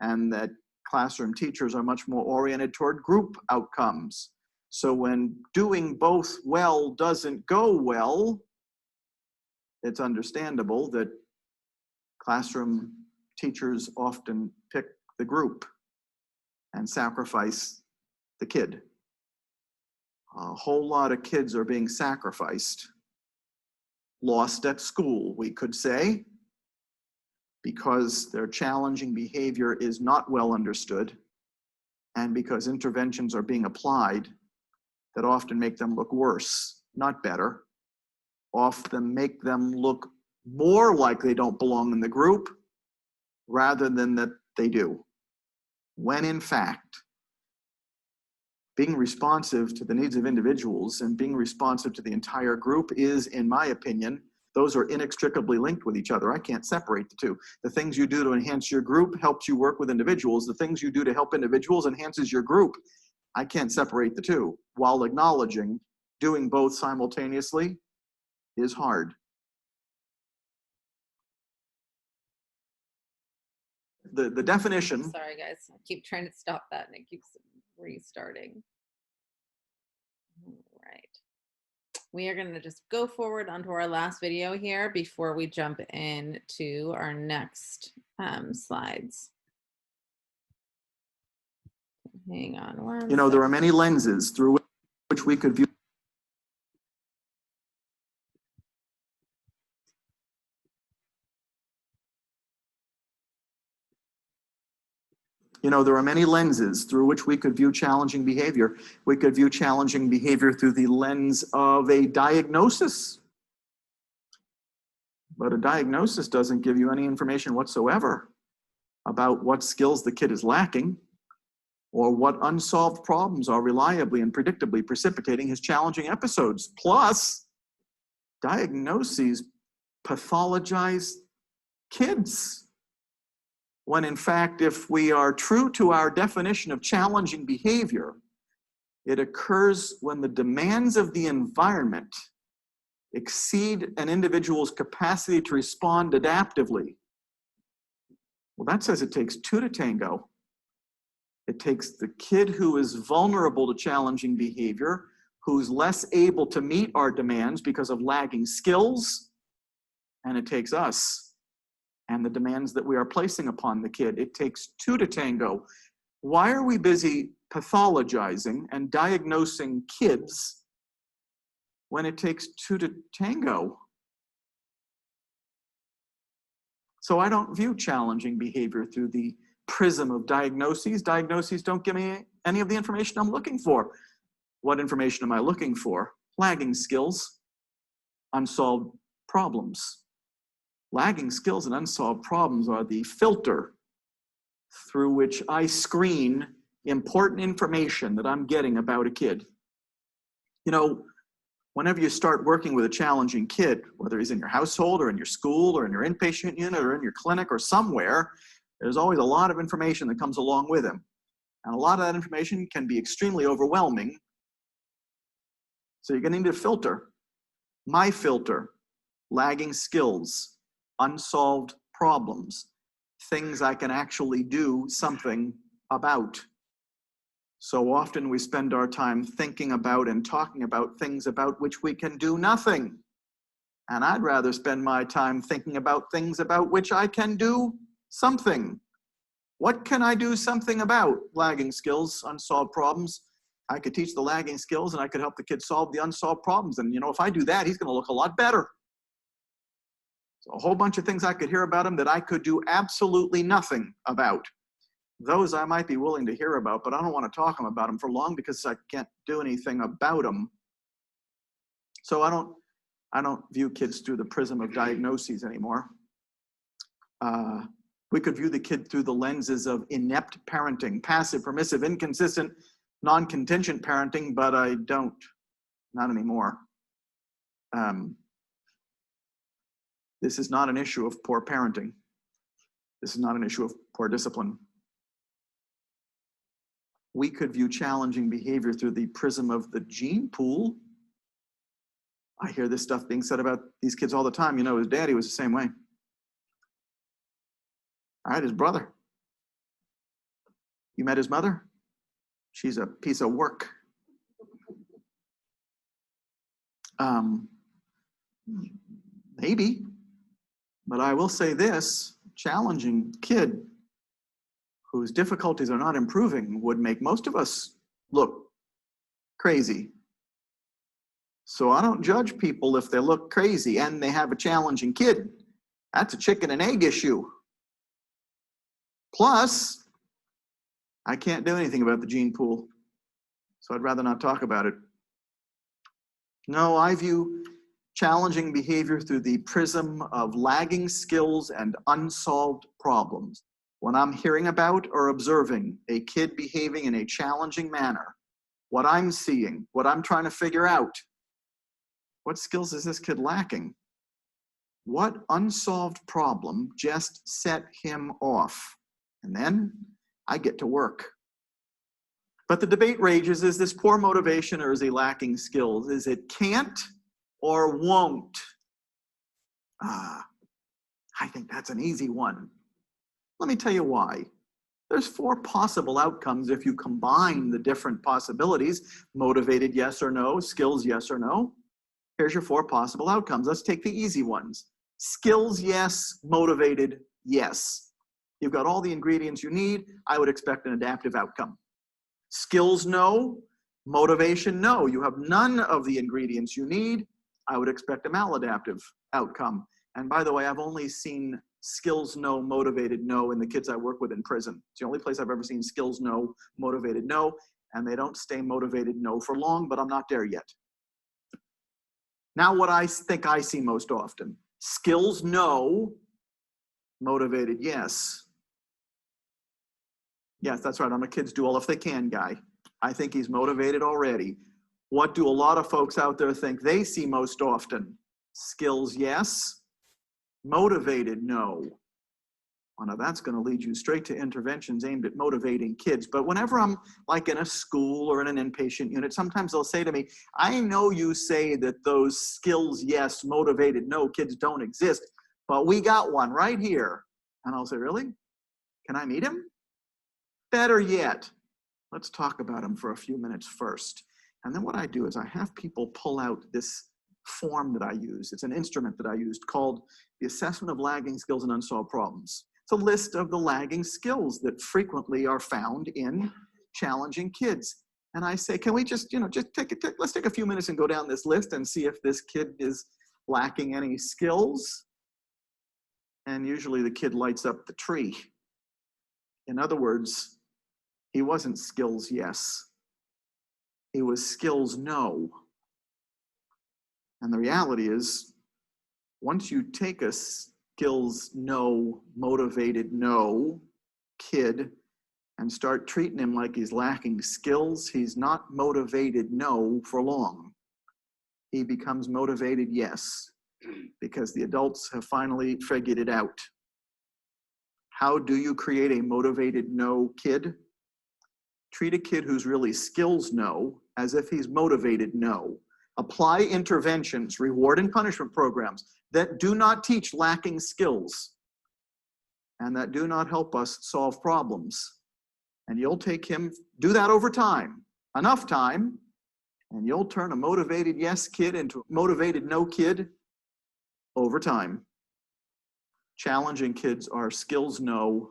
and that classroom teachers are much more oriented toward group outcomes. So when doing both well doesn't go well, it's understandable that classroom teachers often pick the group and sacrifice the kid. A whole lot of kids are being sacrificed, lost at school, we could say, because their challenging behavior is not well understood, and because interventions are being applied that often make them look worse, not better, often make them look more like they don't belong in the group rather than that they do. When in fact, being responsive to the needs of individuals and being responsive to the entire group is, in my opinion, those are inextricably linked with each other. I can't separate the two. The things you do to enhance your group helps you work with individuals. The things you do to help individuals enhances your group. I can't separate the two, while acknowledging doing both simultaneously is hard. The definition.
Sorry, guys. I keep trying to stop that and it keeps restarting. All right. We are going to just go forward onto our last video here before we jump into our next slides. Hang on one
You know, there are
second.
many lenses through which we could view. You know, there are many lenses through which we could view challenging behavior. We could view challenging behavior through the lens of a diagnosis. But a diagnosis doesn't give you any information whatsoever about what skills the kid is lacking or what unsolved problems are reliably and predictably precipitating his challenging episodes. Plus, diagnoses pathologize kids. When in fact, if we are true to our definition of challenging behavior, it occurs when the demands of the environment exceed an individual's capacity to respond adaptively. Well, that says it takes two to tango. It takes the kid who is vulnerable to challenging behavior, who's less able to meet our demands because of lagging skills, and it takes us and the demands that we are placing upon the kid. It takes two to tango. Why are we busy pathologizing and diagnosing kids when it takes two to tango? So I don't view challenging behavior through the prism of diagnoses. Diagnoses don't give me any of the information I'm looking for. What information am I looking for? Lagging skills, unsolved problems. Lagging skills and unsolved problems are the filter through which I screen important information that I'm getting about a kid. You know, whenever you start working with a challenging kid, whether he's in your household or in your school or in your inpatient unit or in your clinic or somewhere, there's always a lot of information that comes along with him. And a lot of that information can be extremely overwhelming. So you're going to need a filter. My filter, lagging skills, unsolved problems, things I can actually do something about. So often we spend our time thinking about and talking about things about which we can do nothing. And I'd rather spend my time thinking about things about which I can do something. What can I do something about? Lagging skills, unsolved problems. I could teach the lagging skills and I could help the kid solve the unsolved problems. And you know, if I do that, he's going to look a lot better. So a whole bunch of things I could hear about him that I could do absolutely nothing about. Those I might be willing to hear about, but I don't want to talk about them for long because I can't do anything about them. So I don't view kids through the prism of diagnoses anymore. We could view the kid through the lenses of inept parenting, passive, permissive, inconsistent, non-contingent parenting, but I don't, not anymore. This is not an issue of poor parenting. This is not an issue of poor discipline. We could view challenging behavior through the prism of the gene pool. I hear this stuff being said about these kids all the time. You know, his daddy was the same way. All right, his brother. You met his mother? She's a piece of work. Maybe, but I will say this, challenging kid whose difficulties are not improving would make most of us look crazy. So I don't judge people if they look crazy and they have a challenging kid. That's a chicken and egg issue. Plus, I can't do anything about the gene pool, so I'd rather not talk about it. No, I view challenging behavior through the prism of lagging skills and unsolved problems. When I'm hearing about or observing a kid behaving in a challenging manner, what I'm seeing, what I'm trying to figure out, what skills is this kid lacking? What unsolved problem just set him off? And then I get to work. But the debate rages, is this poor motivation or is he lacking skills? Is it can't or won't? I think that's an easy one. Let me tell you why. There's 4 possible outcomes if you combine the different possibilities. Motivated, yes or no. Skills, yes or no. Here's your 4 possible outcomes. Let's take the easy ones. Skills, yes. Motivated, yes. You've got all the ingredients you need. I would expect an adaptive outcome. Skills, no. Motivation, no. You have none of the ingredients you need. I would expect a maladaptive outcome. And by the way, I've only seen skills, no, motivated, no in the kids I work with in prison. It's the only place I've ever seen skills, no, motivated, no. And they don't stay motivated, no, for long, but I'm not there yet. Now what I think I see most often. Skills, no. Motivated, yes. Yes, that's right. I'm a kids do all if they can guy. I think he's motivated already. What do a lot of folks out there think they see most often? Skills, yes. Motivated, no. Well, now that's going to lead you straight to interventions aimed at motivating kids. But whenever I'm like in a school or in an inpatient unit, sometimes they'll say to me, I know you say that those skills, yes, motivated, no, kids don't exist, but we got one right here. And I'll say, really? Can I meet him? Better yet, let's talk about him for a few minutes first. And then what I do is I have people pull out this form that I use. It's an instrument that I used called the Assessment of Lagging Skills and Unsolved Problems. It's a list of the lagging skills that frequently are found in challenging kids. And I say, can we just let's take a few minutes and go down this list and see if this kid is lacking any skills. And usually the kid lights up the tree. In other words, he wasn't skills, yes. He was skills, no. And the reality is, once you take a skills, no, motivated, no kid and start treating him like he's lacking skills, he's not motivated, no, for long. He becomes motivated, yes, because the adults have finally figured it out. How do you create a motivated, no kid? Treat a kid who's really skills, no, as if he's motivated, no. Apply interventions, reward and punishment programs that do not teach lacking skills and that do not help us solve problems. And you'll take him, do that over time, enough time, and you'll turn a motivated yes kid into a motivated no kid over time. Challenging kids are skills no,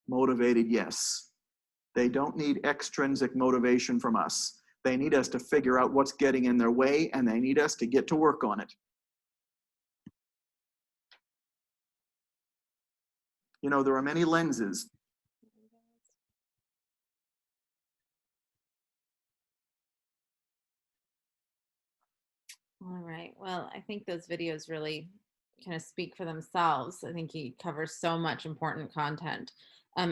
motivated yes. They don't need extrinsic motivation from us. They need us to figure out what's getting in their way, and they need us to get to work on it. You know, there are many lenses.
All right. Well, I think those videos really kind of speak for themselves. I think he covers so much important content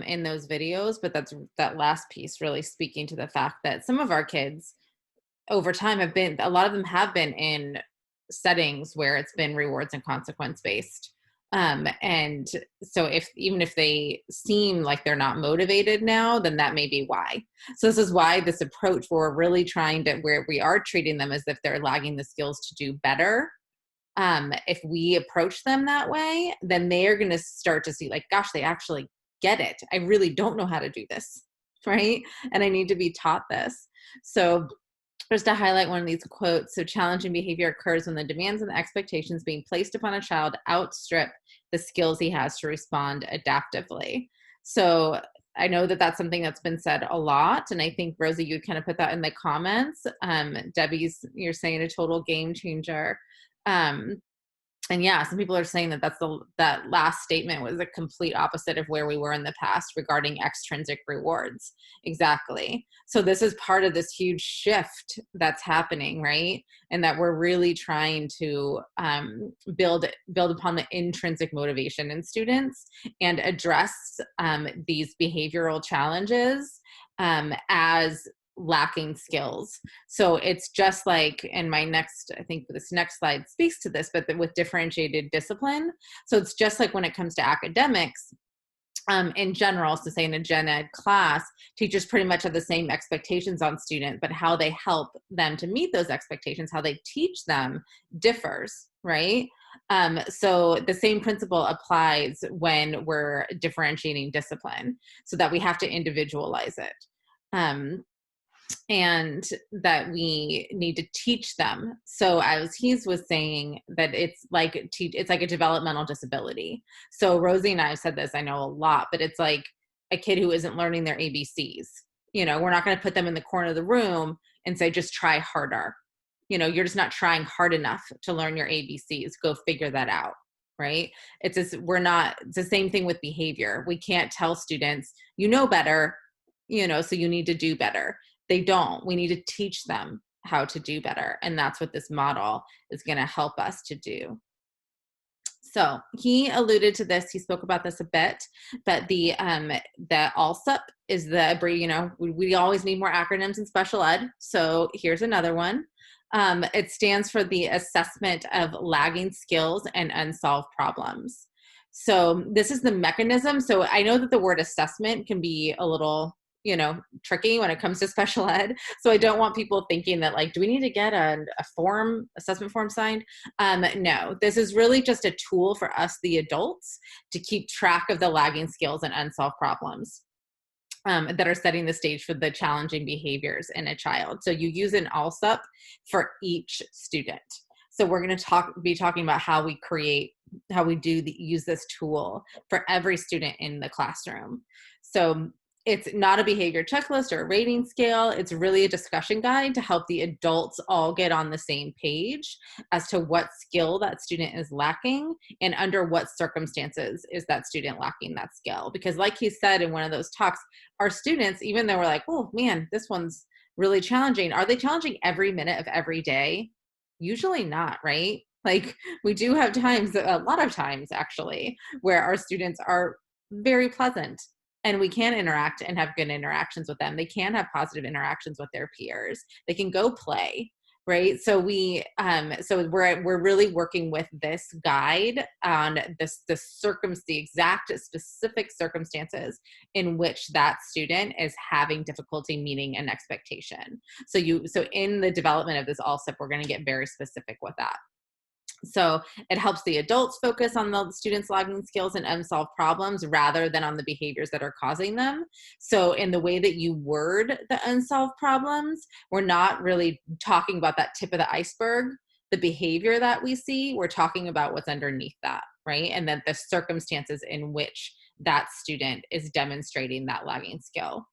in those videos, but that last piece really speaking to the fact that some of our kids over time a lot of them have been in settings where it's been rewards and consequence based. And so even if they seem like they're not motivated now, then that may be why. So this is why this approach where we're really trying to, where we are treating them as if they're lagging the skills to do better. If we approach them that way, then they are going to start to see like, gosh, they actually get it. I really don't know how to do this, right? And I need to be taught this. So just to highlight one of these quotes, so challenging behavior occurs when the demands and the expectations being placed upon a child outstrip the skills he has to respond adaptively. So I know that that's something that's been said a lot. And I think, Rosy, you kind of put that in the comments. You're saying a total game changer. And yeah, some people are saying that that last statement was a complete opposite of where we were in the past regarding extrinsic rewards. Exactly. So this is part of this huge shift that's happening, right? And that we're really trying to build upon the intrinsic motivation in students and address these behavioral challenges as lacking skills. So it's just like in my next, I think this next slide speaks to this, but with differentiated discipline. So it's just like when it comes to academics, in general, so say in a gen ed class, teachers pretty much have the same expectations on students, but how they help them to meet those expectations, how they teach them differs, right? So the same principle applies when we're differentiating discipline, so that we have to individualize it. And that we need to teach them. So as he was saying, that it's like a developmental disability. So Rosy and I have said this, I know a lot, but it's like a kid who isn't learning their ABCs. You know, we're not going to put them in the corner of the room and say, just try harder. You know, you're just not trying hard enough to learn your ABCs. Go figure that out. Right? It's the same thing with behavior. We can't tell students, you know better, you know, so you need to do better. They don't. We need to teach them how to do better. And that's what this model is going to help us to do. So he alluded to this. He spoke about this a bit, but the ALSUP is we always need more acronyms in special ed. So here's another one. It stands for the Assessment of Lagging Skills and Unsolved Problems. So this is the mechanism. So I know that the word assessment can be a little tricky when it comes to special ed. So I don't want people thinking that like, do we need to get a assessment form signed? No, this is really just a tool for us, the adults, to keep track of the lagging skills and unsolved problems that are setting the stage for the challenging behaviors in a child. So you use an ALSUP for each student. So we're going to be talking about how we use this tool for every student in the classroom. So it's not a behavior checklist or a rating scale. It's really a discussion guide to help the adults all get on the same page as to what skill that student is lacking and under what circumstances is that student lacking that skill. Because like he said in one of those talks, our students, even though we're like, oh man, this one's really challenging, are they challenging every minute of every day? Usually not, right? Like we do have times, a lot of times actually, where our students are very pleasant and we can interact and have good interactions with them. They can have positive interactions with their peers. They can go play, right? So we're really working with this guide on the exact specific circumstances in which that student is having difficulty meeting an expectation. So in the development of this ALSUP, we're going to get very specific with that. So it helps the adults focus on the students' lagging skills and unsolved problems rather than on the behaviors that are causing them. So in the way that you word the unsolved problems, we're not really talking about that tip of the iceberg, the behavior that we see. We're talking about what's underneath that, right? And then the circumstances in which that student is demonstrating that lagging skill.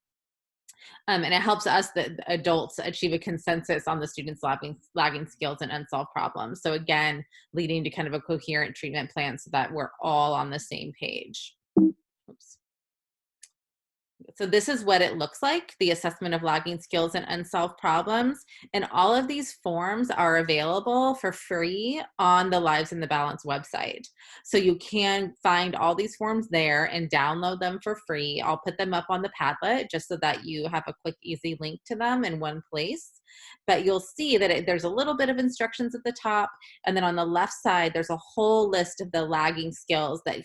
And it helps us, the adults, achieve a consensus on the students' lagging skills and unsolved problems. So again, leading to kind of a coherent treatment plan so that we're all on the same page. Oops. So this is what it looks like, the assessment of lagging skills and unsolved problems. And all of these forms are available for free on the Lives in the Balance website. So you can find all these forms there and download them for free. I'll put them up on the Padlet just so that you have a quick, easy link to them in one place. But you'll see that there's a little bit of instructions at the top. And then on the left side, there's a whole list of the lagging skills that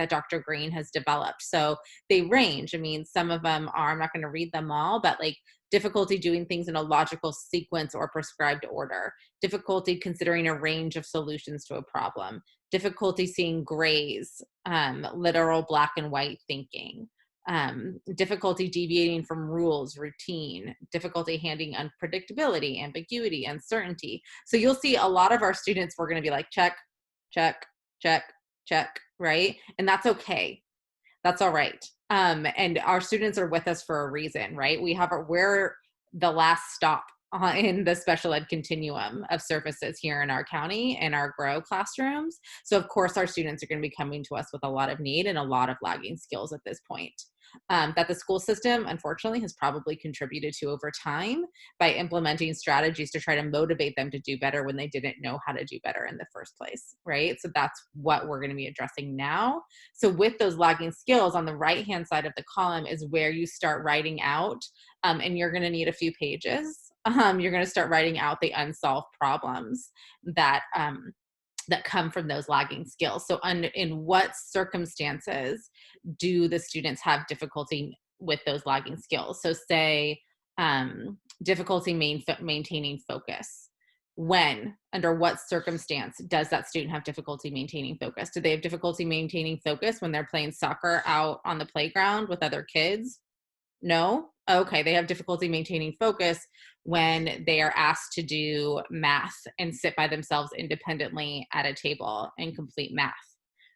Dr. Greene has developed. So they range. I mean, some of them are, I'm not going to read them all, but like difficulty doing things in a logical sequence or prescribed order, difficulty considering a range of solutions to a problem, difficulty seeing grays, literal black and white thinking, difficulty deviating from rules, routine, difficulty handling unpredictability, ambiguity, uncertainty. So you'll see a lot of our students, we're going to be like, check, check, check, check, right? And that's okay. That's all right. And our students are with us for a reason, right? We're the last stop in the special ed continuum of services here in our county and our G.R.O.W classrooms. So of course our students are going to be coming to us with a lot of need and a lot of lagging skills at this point. That the school system, unfortunately, has probably contributed to over time by implementing strategies to try to motivate them to do better when they didn't know how to do better in the first place, right? So that's what we're going to be addressing now. So with those lagging skills, on the right-hand side of the column is where you start writing out, and you're going to need a few pages. You're going to start writing out the unsolved problems that come from those lagging skills. So in what circumstances do the students have difficulty with those lagging skills? So say difficulty maintaining focus. When, under what circumstance does that student have difficulty maintaining focus? Do they have difficulty maintaining focus when they're playing soccer out on the playground with other kids? No? Okay, they have difficulty maintaining focus when they are asked to do math and sit by themselves independently at a table and complete math,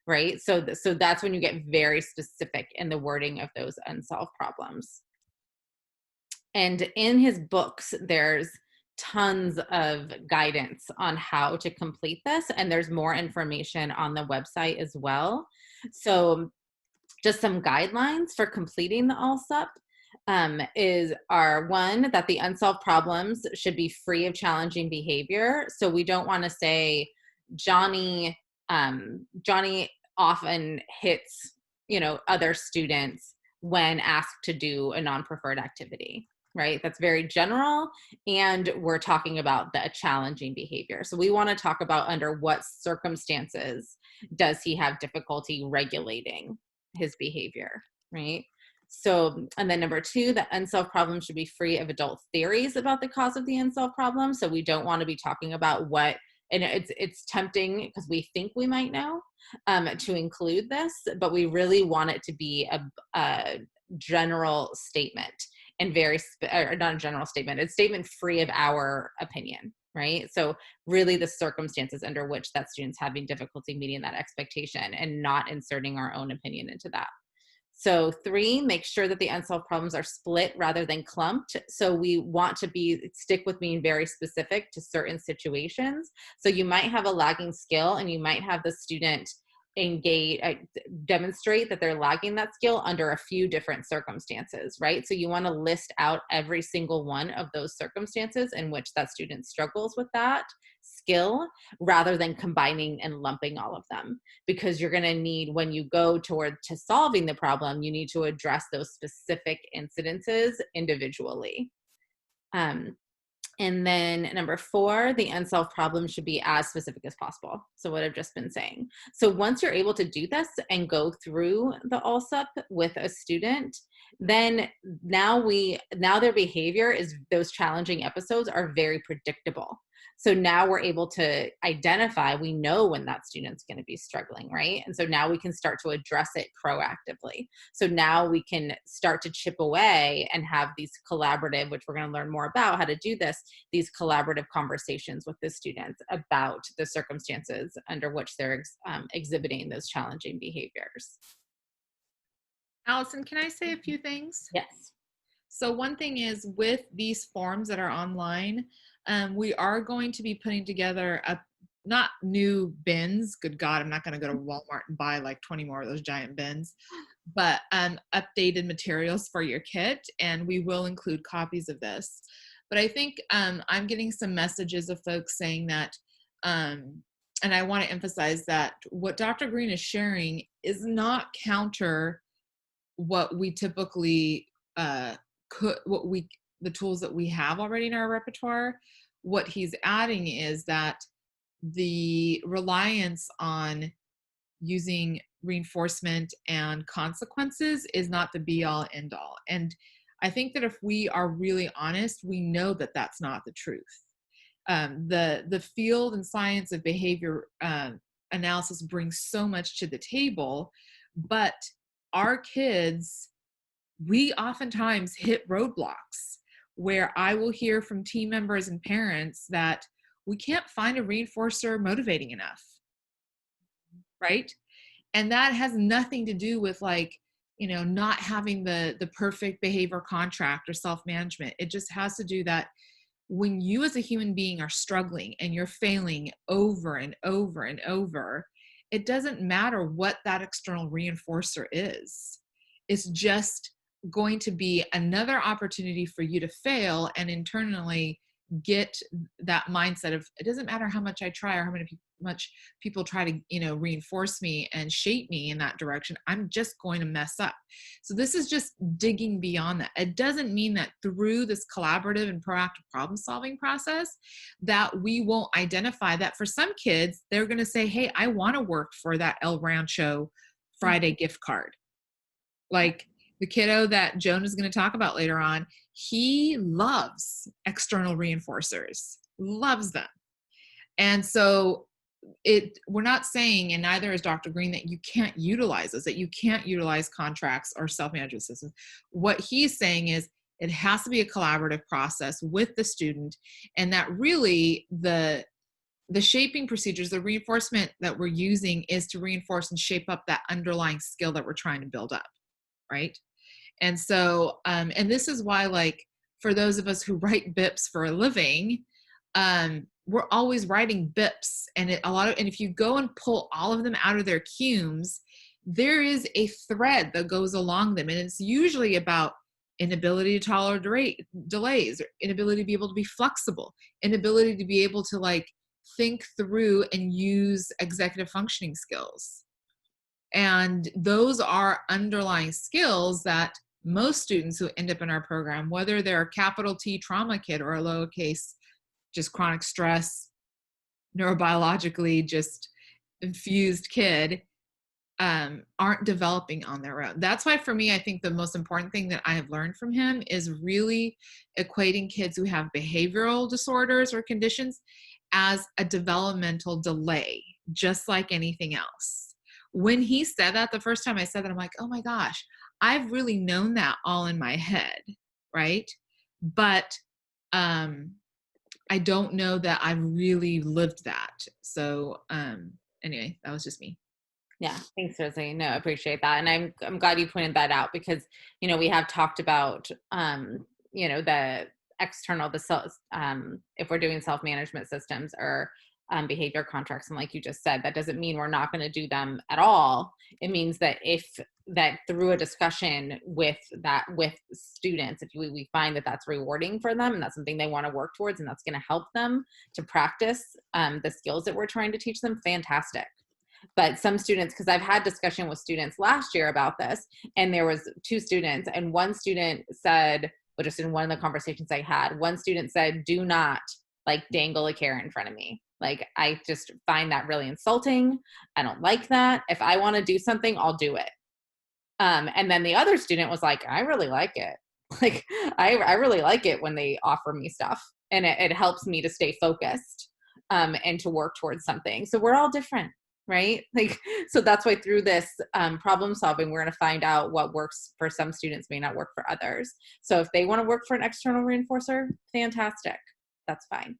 right? So that's when you get very specific in the wording of those unsolved problems. And in his books, there's tons of guidance on how to complete this, and there's more information on the website as well. So just some guidelines for completing the ALSUP. Are one, that the unsolved problems should be free of challenging behavior. So we don't want to say Johnny often hits, other students when asked to do a non-preferred activity, right? That's very general. And we're talking about the challenging behavior. So we want to talk about under what circumstances does he have difficulty regulating his behavior, right? So, and then number two, the unsolved problem should be free of adult theories about the cause of the unsolved problem. So we don't want to be talking about what, and it's tempting because we think we might know to include this, but we really want it to be a general statement and or not a general statement, it's statement free of our opinion, right? So really the circumstances under which that student's having difficulty meeting that expectation and not inserting our own opinion into that. So 3, make sure that the unsolved problems are split rather than clumped. So we want to stick with being very specific to certain situations. So you might have a lagging skill and you might have the student demonstrate that they're lagging that skill under a few different circumstances, right? So you want to list out every single one of those circumstances in which that student struggles with that skill rather than combining and lumping all of them, because you're going to need, when you go to solving the problem, you need to address those specific incidences individually. And then number 4, the unsolved problem should be as specific as possible. So what I've just been saying. So once you're able to do this and go through the ALSUP with a student, then now their behavior is, those challenging episodes are very predictable. So now we're able to identify, we know when that student's going to be struggling, right? And so now we can start to address it proactively. So now we can start to chip away and have these collaborative, which we're going to learn more about how to do this, these collaborative conversations with the students about the circumstances under which they're exhibiting those challenging behaviors.
Alison, can I say a few things?
Yes.
So one thing is, with these forms that are online, we are going to be putting together not new bins. Good God, I'm not going to go to Walmart and buy like 20 more of those giant bins, but updated materials for your kit. And we will include copies of this. But I think I'm getting some messages of folks saying that, and I want to emphasize that what Dr. Greene is sharing is not counter what we typically the tools that we have already in our repertoire. What he's adding is that the reliance on using reinforcement and consequences is not the be all end all. And I think that if we are really honest, we know that that's not the truth. The field and science of behavior analysis brings so much to the table, but our kids, we oftentimes hit roadblocks where I will hear from team members and parents that we can't find a reinforcer motivating enough, right? And that has nothing to do with like, not having the perfect behavior contract or self-management. It just has to do that when you as a human being are struggling and you're failing over and over and over, it doesn't matter what that external reinforcer is. It's just going to be another opportunity for you to fail and internally get that mindset of, it doesn't matter how much I try or how much people try to, reinforce me and shape me in that direction. I'm just going to mess up. So this is just digging beyond that. It doesn't mean that through this collaborative and proactive problem solving process that we won't identify that for some kids, they're going to say, hey, I want to work for that El Rancho Friday gift card. Like the kiddo that Joan is going to talk about later on, he loves external reinforcers, loves them. And so we're not saying, and neither is Dr. Greene, that you can't utilize this, that you can't utilize contracts or self-management systems. What he's saying is it has to be a collaborative process with the student, and that really the shaping procedures, the reinforcement that we're using is to reinforce and shape up that underlying skill that we're trying to build up, right? And so, and this is why, like, for those of us who write BIPs for a living, we're always writing BIPs, and and if you go and pull all of them out of their cumes, there is a thread that goes along them, and it's usually about inability to tolerate delays, or inability to be able to be flexible, inability to be able to like think through and use executive functioning skills. And those are underlying skills that most students who end up in our program, whether they're a capital T trauma kid or a lowercase just chronic stress, neurobiologically just infused kid, aren't developing on their own. That's why for me, I think the most important thing that I have learned from him is really equating kids who have behavioral disorders or conditions as a developmental delay, just like anything else. When he said that, the first time I said that, I'm like, oh my gosh, I've really known that all in my head, right? But I don't know that I've really lived that. So anyway, that was just me.
Yeah, thanks, Rosy. No, I appreciate that. And I'm glad you pointed that out because, we have talked about, the external, if we're doing self-management systems or behavior contracts. And like you just said, that doesn't mean we're not going to do them at all. It means that that through a discussion with students, if we find that that's rewarding for them and that's something they want to work towards and that's going to help them to practice the skills that we're trying to teach them, fantastic. But some students, because I've had discussion with students last year about this, and there was 2 students, and one student said, well, just in one of the conversations I had, one student said, do not like dangle a carrot in front of me. Like, I just find that really insulting. I don't like that. If I want to do something, I'll do it. And then the other student was like, I really like it. Like, I really like it when they offer me stuff, and it helps me to stay focused and to work towards something. So we're all different. Right? Like, so that's why through this problem solving, we're going to find out what works for some students may not work for others. So if they want to work for an external reinforcer, fantastic. That's fine.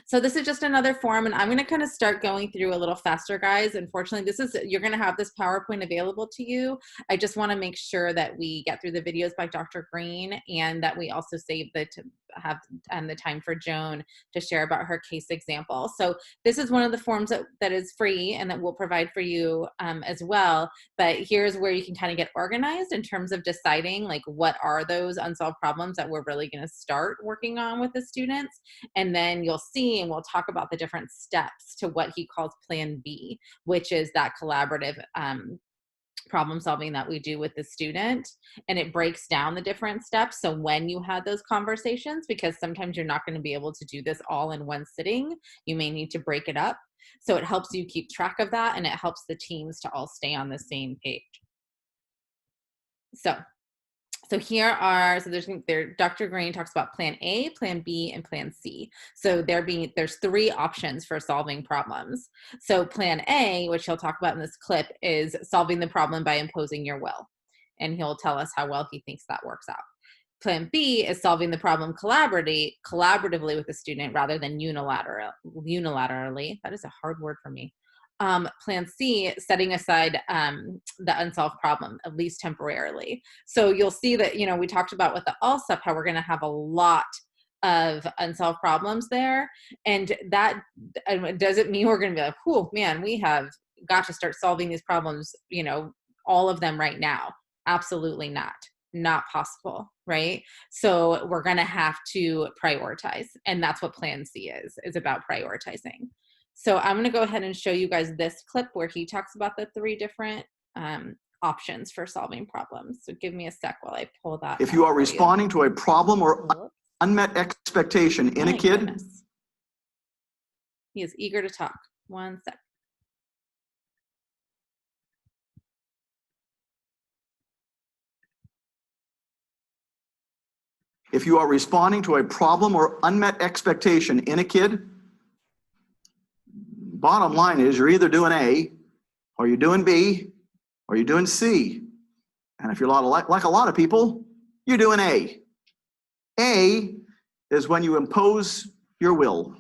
So this is just another form, and I'm going to kind of start going through a little faster, guys. Unfortunately, you're going to have this PowerPoint available to you. I just want to make sure that we get through the videos by Dr. Greene and that we also save to have the time for Joan to share about her case example. So this is one of the forms that is free and that we'll provide for you as well. But here's where you can kind of get organized in terms of deciding like what are those unsolved problems that we're really going to start working on with the students. And then you'll see, and we'll talk about the different steps to what he calls Plan B, which is that collaborative problem solving that we do with the student, and it breaks down the different steps. So when you had those conversations, because sometimes you're not going to be able to do this all in one sitting, you may need to break it up. So it helps you keep track of that, and it helps the teams to all stay on the same page. So here are, Dr. Greene talks about plan A, plan B, and plan C. So there's 3 options for solving problems. So plan A, which he'll talk about in this clip, is solving the problem by imposing your will. And he'll tell us how well he thinks that works out. Plan B is solving the problem collaboratively with the student rather than unilaterally. That is a hard word for me. Plan C, setting aside the unsolved problem, at least temporarily. So you'll see that, we talked about with the ALSUP, how we're going to have a lot of unsolved problems there. And that doesn't mean we're going to be like, oh man, we have got to start solving these problems, all of them right now. Absolutely not possible, right? So we're going to have to prioritize. And that's what plan C is about prioritizing. So I'm going to go ahead and show you guys this clip where he talks about the 3 different options for solving problems. So give me a sec while I pull that.
If you are responding to a problem or unmet expectation in a kid.
Goodness. He is eager to talk. One sec.
If you are responding to a problem or unmet expectation in a kid, bottom line is you're either doing A, or you're doing B, or you're doing C. And if you're like a lot of people, you're doing A. A is when you impose your will.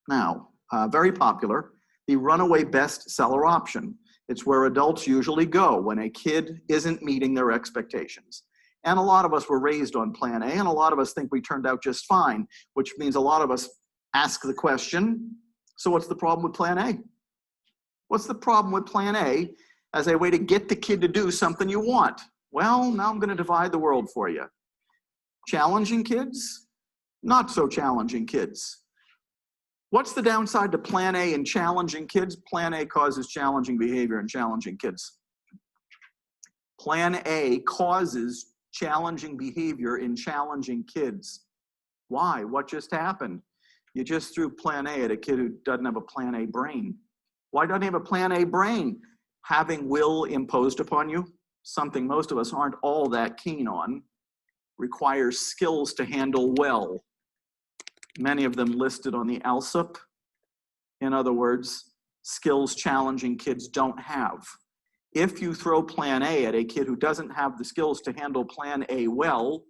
Now, very popular, the runaway bestseller option. It's where adults usually go when a kid isn't meeting their expectations. And a lot of us were raised on plan A, and a lot of us think we turned out just fine, which means a lot of us ask the question, so what's the problem with plan A? What's the problem with plan A as a way to get the kid to do something you want? Well, now I'm going to divide the world for you. Challenging kids, not so challenging kids. What's the downside to plan A and challenging kids? Plan A causes challenging behavior in challenging kids. Plan A causes challenging behavior in challenging kids. Why? What just happened? You just threw plan A at a kid who doesn't have a plan A brain. Why doesn't he have a plan A brain? Having will imposed upon you, something most of us aren't all that keen on, requires skills to handle well. Many of them listed on the ALSUP. In other words, skills challenging kids don't have. If you throw plan A at a kid who doesn't have the skills to handle plan A well,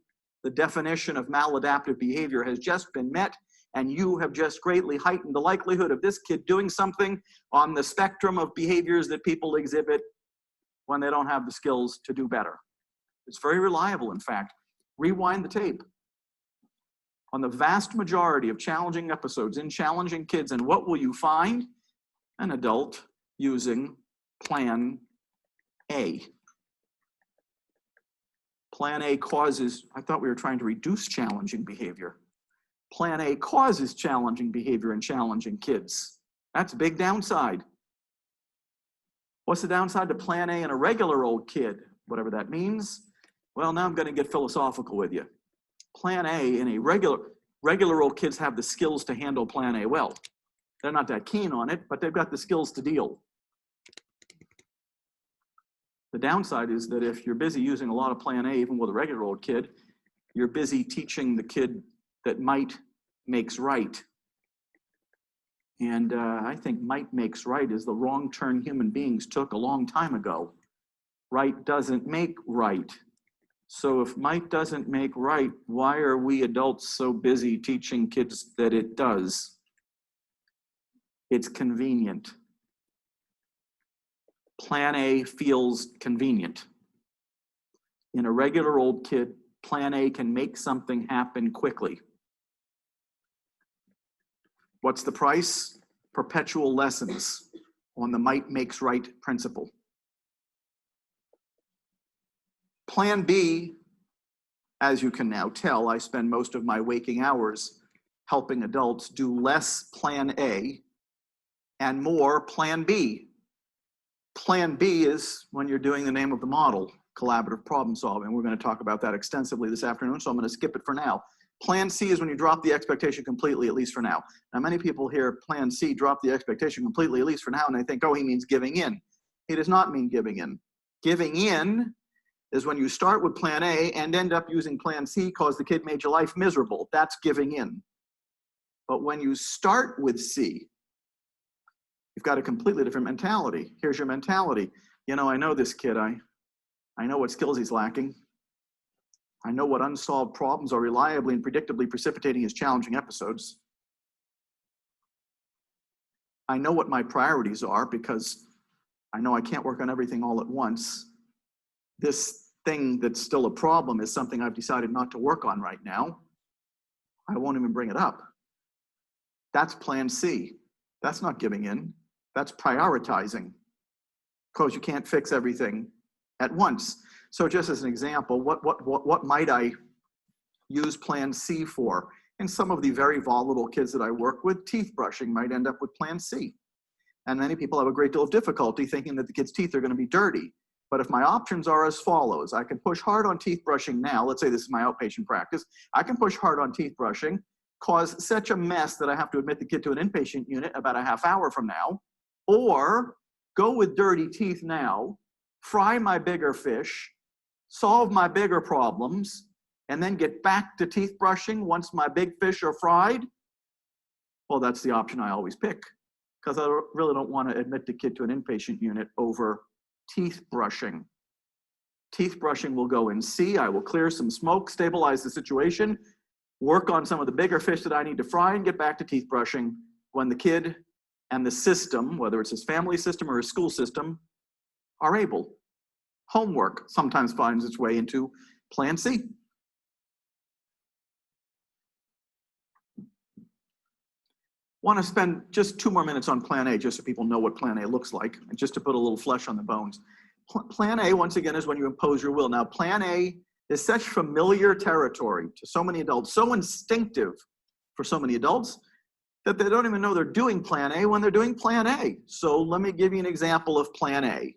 the definition of maladaptive behavior has just been met, and you have just greatly heightened the likelihood of this kid doing something on the spectrum of behaviors that people exhibit when they don't have the skills to do better. It's very reliable, in fact. Rewind the tape. On the vast majority of challenging episodes in challenging kids, and what will you find? An adult using plan A. Plan A causes, I thought we were trying to reduce challenging behavior. Plan A causes challenging behavior in challenging kids. That's a big downside. What's the downside to plan A in a regular old kid? Whatever that means. Well, now I'm going to get philosophical with you. Plan A in a regular old kids have the skills to handle plan A well. They're not that keen on it, but they've got the skills to deal. The downside is that if you're busy using a lot of plan A, even with a regular old kid, you're busy teaching the kid that might makes right. And I think might makes right is the wrong turn human beings took a long time ago. Right doesn't make right. So if might doesn't make right, why are we adults so busy teaching kids that it does? It's convenient. Plan A feels convenient. In a regular old kid, plan A can make something happen quickly. What's the price? Perpetual lessons on the might makes right principle. Plan B, as you can now tell, I spend most of my waking hours helping adults do less plan A and more plan B. Plan B is when you're doing the name of the model, collaborative problem solving. We're going to talk about that extensively this afternoon, so I'm going to skip it for now. Plan C is when you drop the expectation completely, at least for now. Now, many people hear Plan C, drop the expectation completely, at least for now, and they think, oh, he means giving in. He does not mean giving in. Giving in is when you start with Plan A and end up using Plan C because the kid made your life miserable. That's giving in. But when you start with C, you've got a completely different mentality. Here's your mentality. You know, I know this kid. I know what skills he's lacking. I know what unsolved problems are reliably and predictably precipitating his challenging episodes. I know what my priorities are because I know I can't work on everything all at once. This thing that's still a problem is something I've decided not to work on right now. I won't even bring it up. That's Plan C. That's not giving in. That's prioritizing because you can't fix everything at once. So just as an example, what might I use Plan C for? And some of the very volatile kids that I work with, teeth brushing might end up with Plan C. And many people have a great deal of difficulty thinking that the kid's teeth are going to be dirty. But if my options are as follows, I can push hard on teeth brushing now. Let's say this is my outpatient practice. I can push hard on teeth brushing, cause such a mess that I have to admit the kid to an inpatient unit about a half hour from now, or go with dirty teeth now, fry my bigger fish, solve my bigger problems, and then get back to teeth brushing once my big fish are fried. Well, that's the option I always pick because I really don't want to admit the kid to an inpatient unit over teeth brushing. Teeth brushing will go in C. I will clear some smoke, stabilize the situation, work on some of the bigger fish that I need to fry, and get back to teeth brushing when the kid and the system, whether it's his family system or his school system, are able. Homework sometimes finds its way into Plan C. Want to spend just 2 more minutes on Plan A, just so people know what Plan A looks like, and just to put a little flesh on the bones. Plan A, once again, is when you impose your will. Now, Plan A is such familiar territory to so many adults, so instinctive for so many adults, that they don't even know they're doing Plan A when they're doing Plan A. So let me give you an example of Plan A.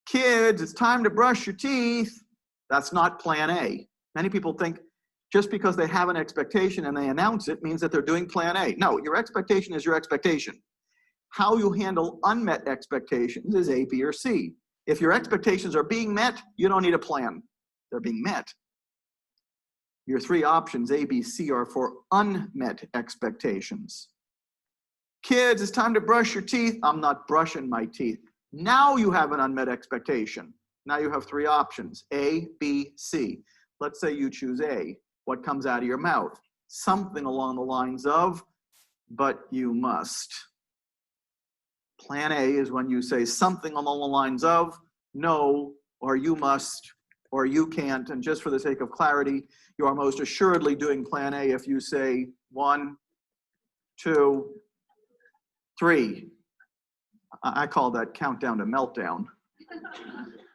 Kids, it's time to brush your teeth. That's not Plan A. Many people think just because they have an expectation and they announce it means that they're doing Plan A. No, your expectation is your expectation. How you handle unmet expectations is A, B, or C. If your expectations are being met, you don't need a plan. They're being met. Your 3 options, A, B, C, are for unmet expectations. Kids, it's time to brush your teeth. I'm not brushing my teeth. Now you have an unmet expectation. Now you have 3 options, A, B, C. Let's say you choose A. What comes out of your mouth? Something along the lines of, but you must. Plan A is when you say something along the lines of, no, or you must, or you can't. And just for the sake of clarity, you are most assuredly doing Plan A if you say 1, 2, 3. I call that countdown to meltdown.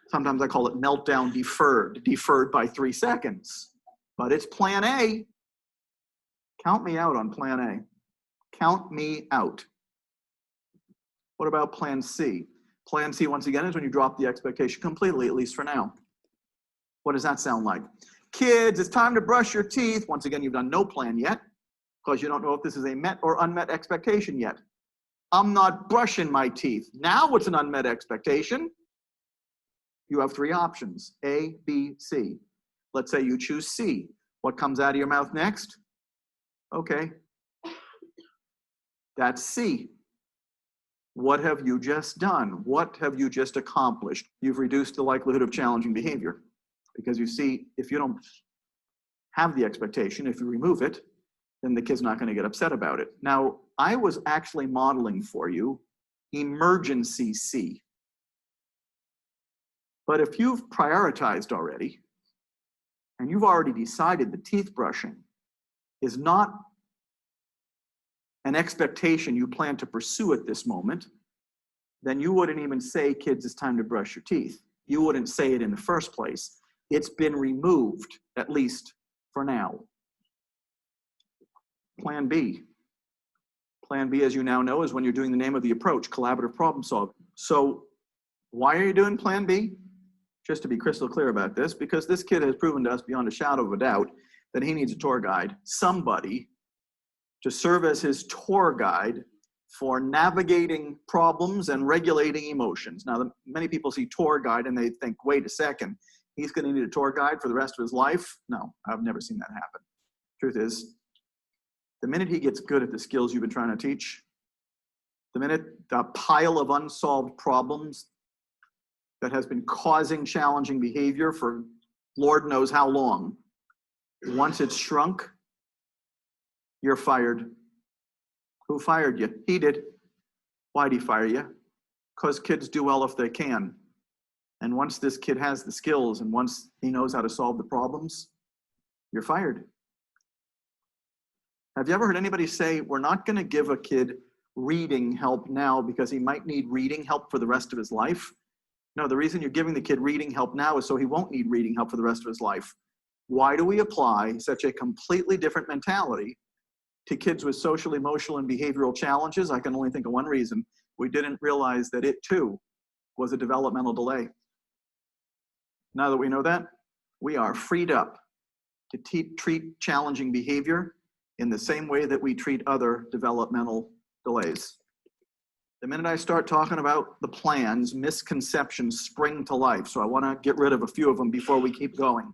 Sometimes I call it meltdown deferred by 3 seconds. But it's Plan A. Count me out on Plan A. Count me out. What about Plan C? Plan C, once again, is when you drop the expectation completely, at least for now. What does that sound like? Kids, it's time to brush your teeth. Once again, you've done no plan yet because you don't know if this is a met or unmet expectation yet. I'm not brushing my teeth. Now it's an unmet expectation. You have 3 options, A, B, C. Let's say you choose C. What comes out of your mouth next? Okay. That's C. What have you just done? What have you just accomplished? You've reduced the likelihood of challenging behavior. Because you see, if you don't have the expectation, if you remove it, then the kid's not going to get upset about it. Now, I was actually modeling for you emergency C. But if you've prioritized already, and you've already decided that teeth brushing is not an expectation you plan to pursue at this moment, then you wouldn't even say, kids, it's time to brush your teeth. You wouldn't say it in the first place. It's been removed, at least for now. Plan B. Plan B, as you now know, is when you're doing the name of the approach, collaborative problem solving. So Why are you doing plan B? Just to be crystal clear about this, because this kid has proven to us beyond a shadow of a doubt that he needs a tour guide, somebody to serve as his tour guide for navigating problems and regulating emotions. Now, many people see tour guide and they think, wait a second, he's going to need a tour guide for the rest of his life? No, I've never seen that happen. Truth is, the minute he gets good at the skills you've been trying to teach, the minute the pile of unsolved problems that has been causing challenging behavior for Lord knows how long, once it's shrunk, you're fired. Who fired you? He did. Why'd he fire you? Because kids do well if they can. And once this kid has the skills and once he knows how to solve the problems, you're fired. Have you ever heard anybody say, we're not going to give a kid reading help now because he might need reading help for the rest of his life? No, the reason you're giving the kid reading help now is so he won't need reading help for the rest of his life. Why do we apply such a completely different mentality to kids with social, emotional, and behavioral challenges? I can only think of one reason. We didn't realize that it too was a developmental delay. Now that we know that, we are freed up to treat challenging behavior in the same way that we treat other developmental delays. The minute I start talking about the plans, misconceptions spring to life. So I want to get rid of a few of them before we keep going.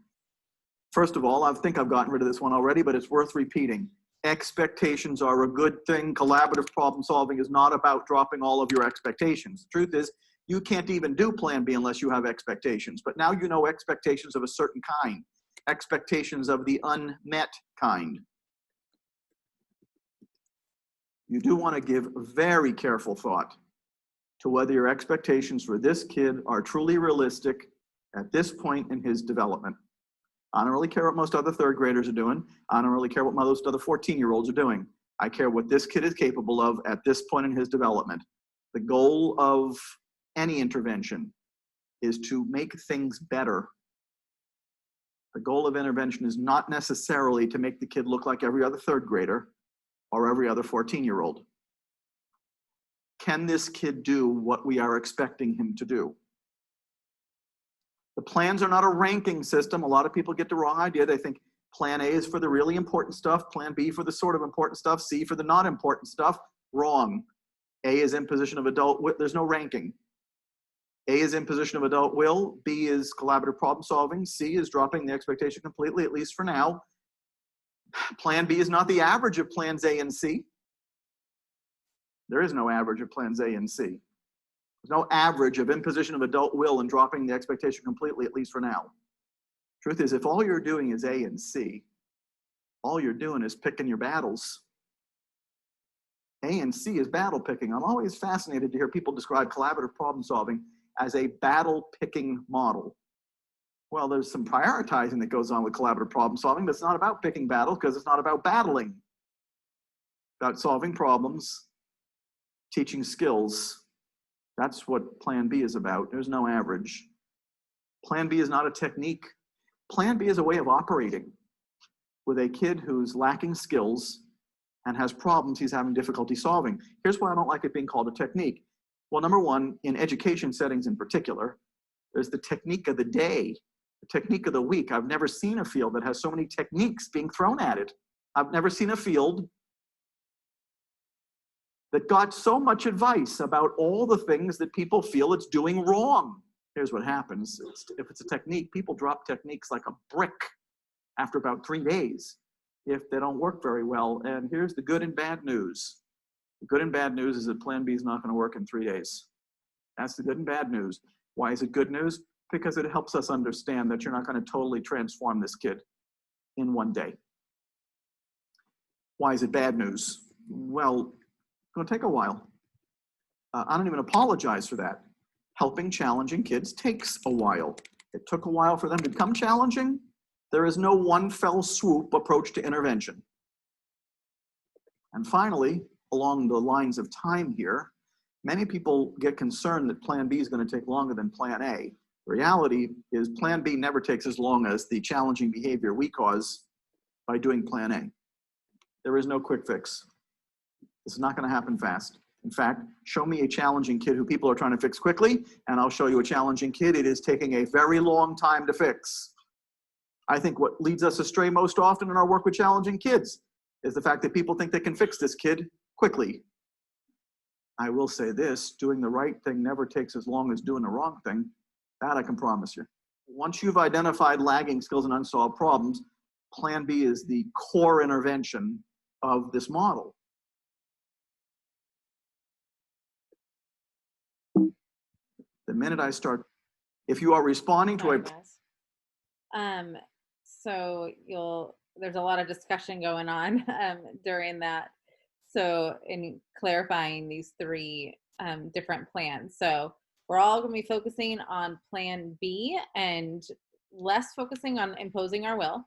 First of all, I think I've gotten rid of this one already, but it's worth repeating. Expectations are a good thing. Collaborative problem solving is not about dropping all of your expectations. The truth is, you can't even do plan B unless you have expectations. But now you know expectations of a certain kind, expectations of the unmet kind. You do want to give very careful thought to whether your expectations for this kid are truly realistic at this point in his development. I don't really care what most other third graders are doing. I don't really care what most other 14-year-olds are doing. I care what this kid is capable of at this point in his development. The goal of any intervention is to make things better. The goal of intervention is not necessarily to make the kid look like every other third grader or every other 14-year-old. Can this kid do what we are expecting him to do? The plans are not a ranking system. A lot of people get the wrong idea. They think plan A is for the really important stuff, plan B for the sort of important stuff, C for the not important stuff. Wrong. A is imposition of adult will. There's no ranking. A is imposition of adult will. B is collaborative problem solving. C is dropping the expectation completely, at least for now. Plan B is not the average of plans A and C. There is no average of plans A and C. There's no average of imposition of adult will and dropping the expectation completely, at least for now. Truth is, if all you're doing is A and C, all you're doing is picking your battles. A and C is battle picking. I'm always fascinated to hear people describe collaborative problem solving as a battle picking model. Well, there's some prioritizing that goes on with collaborative problem solving, but it's not about picking battles because it's not about battling. It's about solving problems, teaching skills. That's what Plan B is about. There's no average. Plan B is not a technique. Plan B is a way of operating with a kid who's lacking skills and has problems he's having difficulty solving. Here's why I don't like it being called a technique. Well, number one, in education settings in particular, there's the technique of the day, the technique of the week. I've never seen a field that has so many techniques being thrown at it. I've never seen a field that got so much advice about all the things that people feel it's doing wrong. Here's what happens. If it's a technique, people drop techniques like a brick after about 3 days if they don't work very well. And here's the good and bad news. The good and bad news is that Plan B is not going to work in 3 days. That's the good and bad news. Why is it good news? Because it helps us understand that you're not going to totally transform this kid in 1 day. Why is it bad news? Well, it's going to take a while. I don't even apologize for that. Helping challenging kids takes a while. It took a while for them to become challenging. There is no one fell swoop approach to intervention. And finally, along the lines of time here, many people get concerned that Plan B is going to take longer than Plan A. The reality is Plan B never takes as long as the challenging behavior we cause by doing Plan A. There is no quick fix. This is not going to happen fast. In fact, show me a challenging kid who people are trying to fix quickly, and I'll show you a challenging kid it is taking a very long time to fix. I think what leads us astray most often in our work with challenging kids is the fact that people think they can fix this kid quickly. I will say this, doing the right thing never takes as long as doing the wrong thing. That I can promise you. Once you've identified lagging skills and unsolved problems, Plan B is the core intervention of this model. The minute I start, if you are responding to a...
So there's a lot of discussion going on during that. So in clarifying these three different plans. So we're all going to be focusing on Plan B and less focusing on imposing our will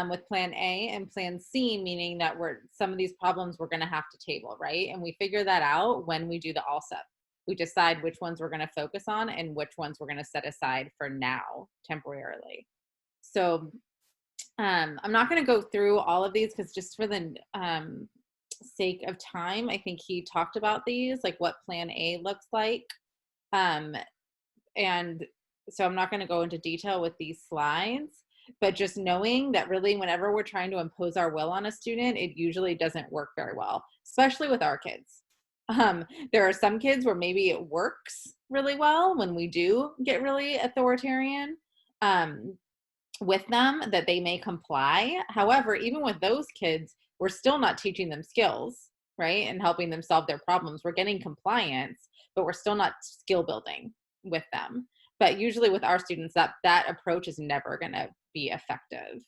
with Plan A and Plan C, meaning that some of these problems we're going to have to table, right? And we figure that out when we do the ALSUP. We decide which ones we're going to focus on and which ones we're going to set aside for now, temporarily. So I'm not going to go through all of these because just for the sake of time, I think he talked about these, like what Plan A looks like. And so I'm not going to go into detail with these slides, but just knowing that really whenever we're trying to impose our will on a student, it usually doesn't work very well, especially with our kids. There are some kids where maybe it works really well when we do get really authoritarian with them, that they may comply. However, even with those kids, we're still not teaching them skills, right? And helping them solve their problems. We're getting compliance, but we're still not skill building with them. But usually with our students, that approach is never going to be effective.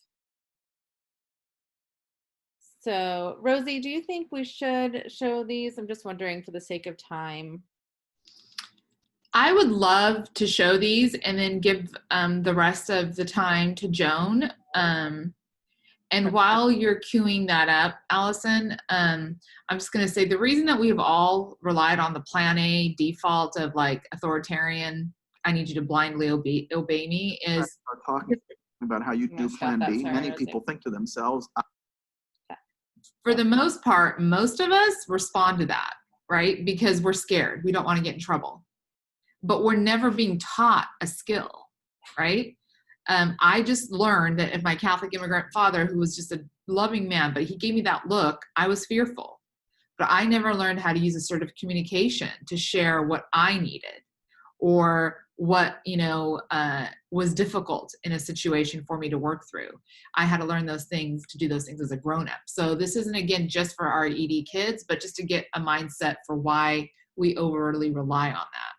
So Rosy, do you think we should show these? I'm just wondering for the sake of time.
I would love to show these and then give the rest of the time to Joan. And while you're queuing that up, Allison, I'm just going to say the reason that we've all relied on the Plan A default of like authoritarian, I need you to blindly obey me, is
talking about how you do Plan B. Many people think to themselves,
for the most part, most of us respond to that, right? Because we're scared. We don't want to get in trouble. But we're never being taught a skill, right? I just learned that if my Catholic immigrant father, who was just a loving man, but he gave me that look, I was fearful. But I never learned how to use assertive communication to share what I needed or what, was difficult in a situation for me to work through. I had to learn those things, to do those things as a grown-up. So this isn't, again, just for our ED kids, but just to get a mindset for why we overly rely on that.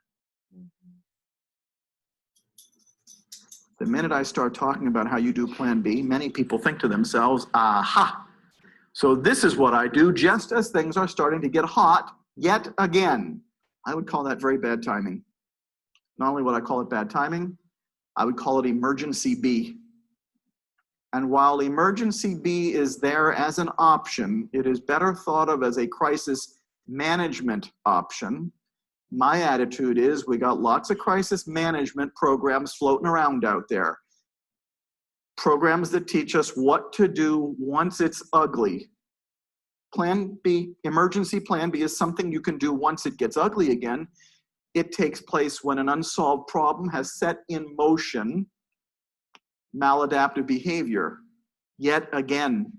The minute I start talking about how you do Plan B, many people think to themselves, aha, so this is what I do just as things are starting to get hot yet again. I would call that very bad timing. Not only would I call it bad timing, I would call it emergency B. And while emergency B is there as an option, it is better thought of as a crisis management option. My attitude is we got lots of crisis management programs floating around out there. Programs that teach us what to do once it's ugly. Plan B, emergency Plan B is something you can do once it gets ugly again. It takes place when an unsolved problem has set in motion maladaptive behavior. Yet again.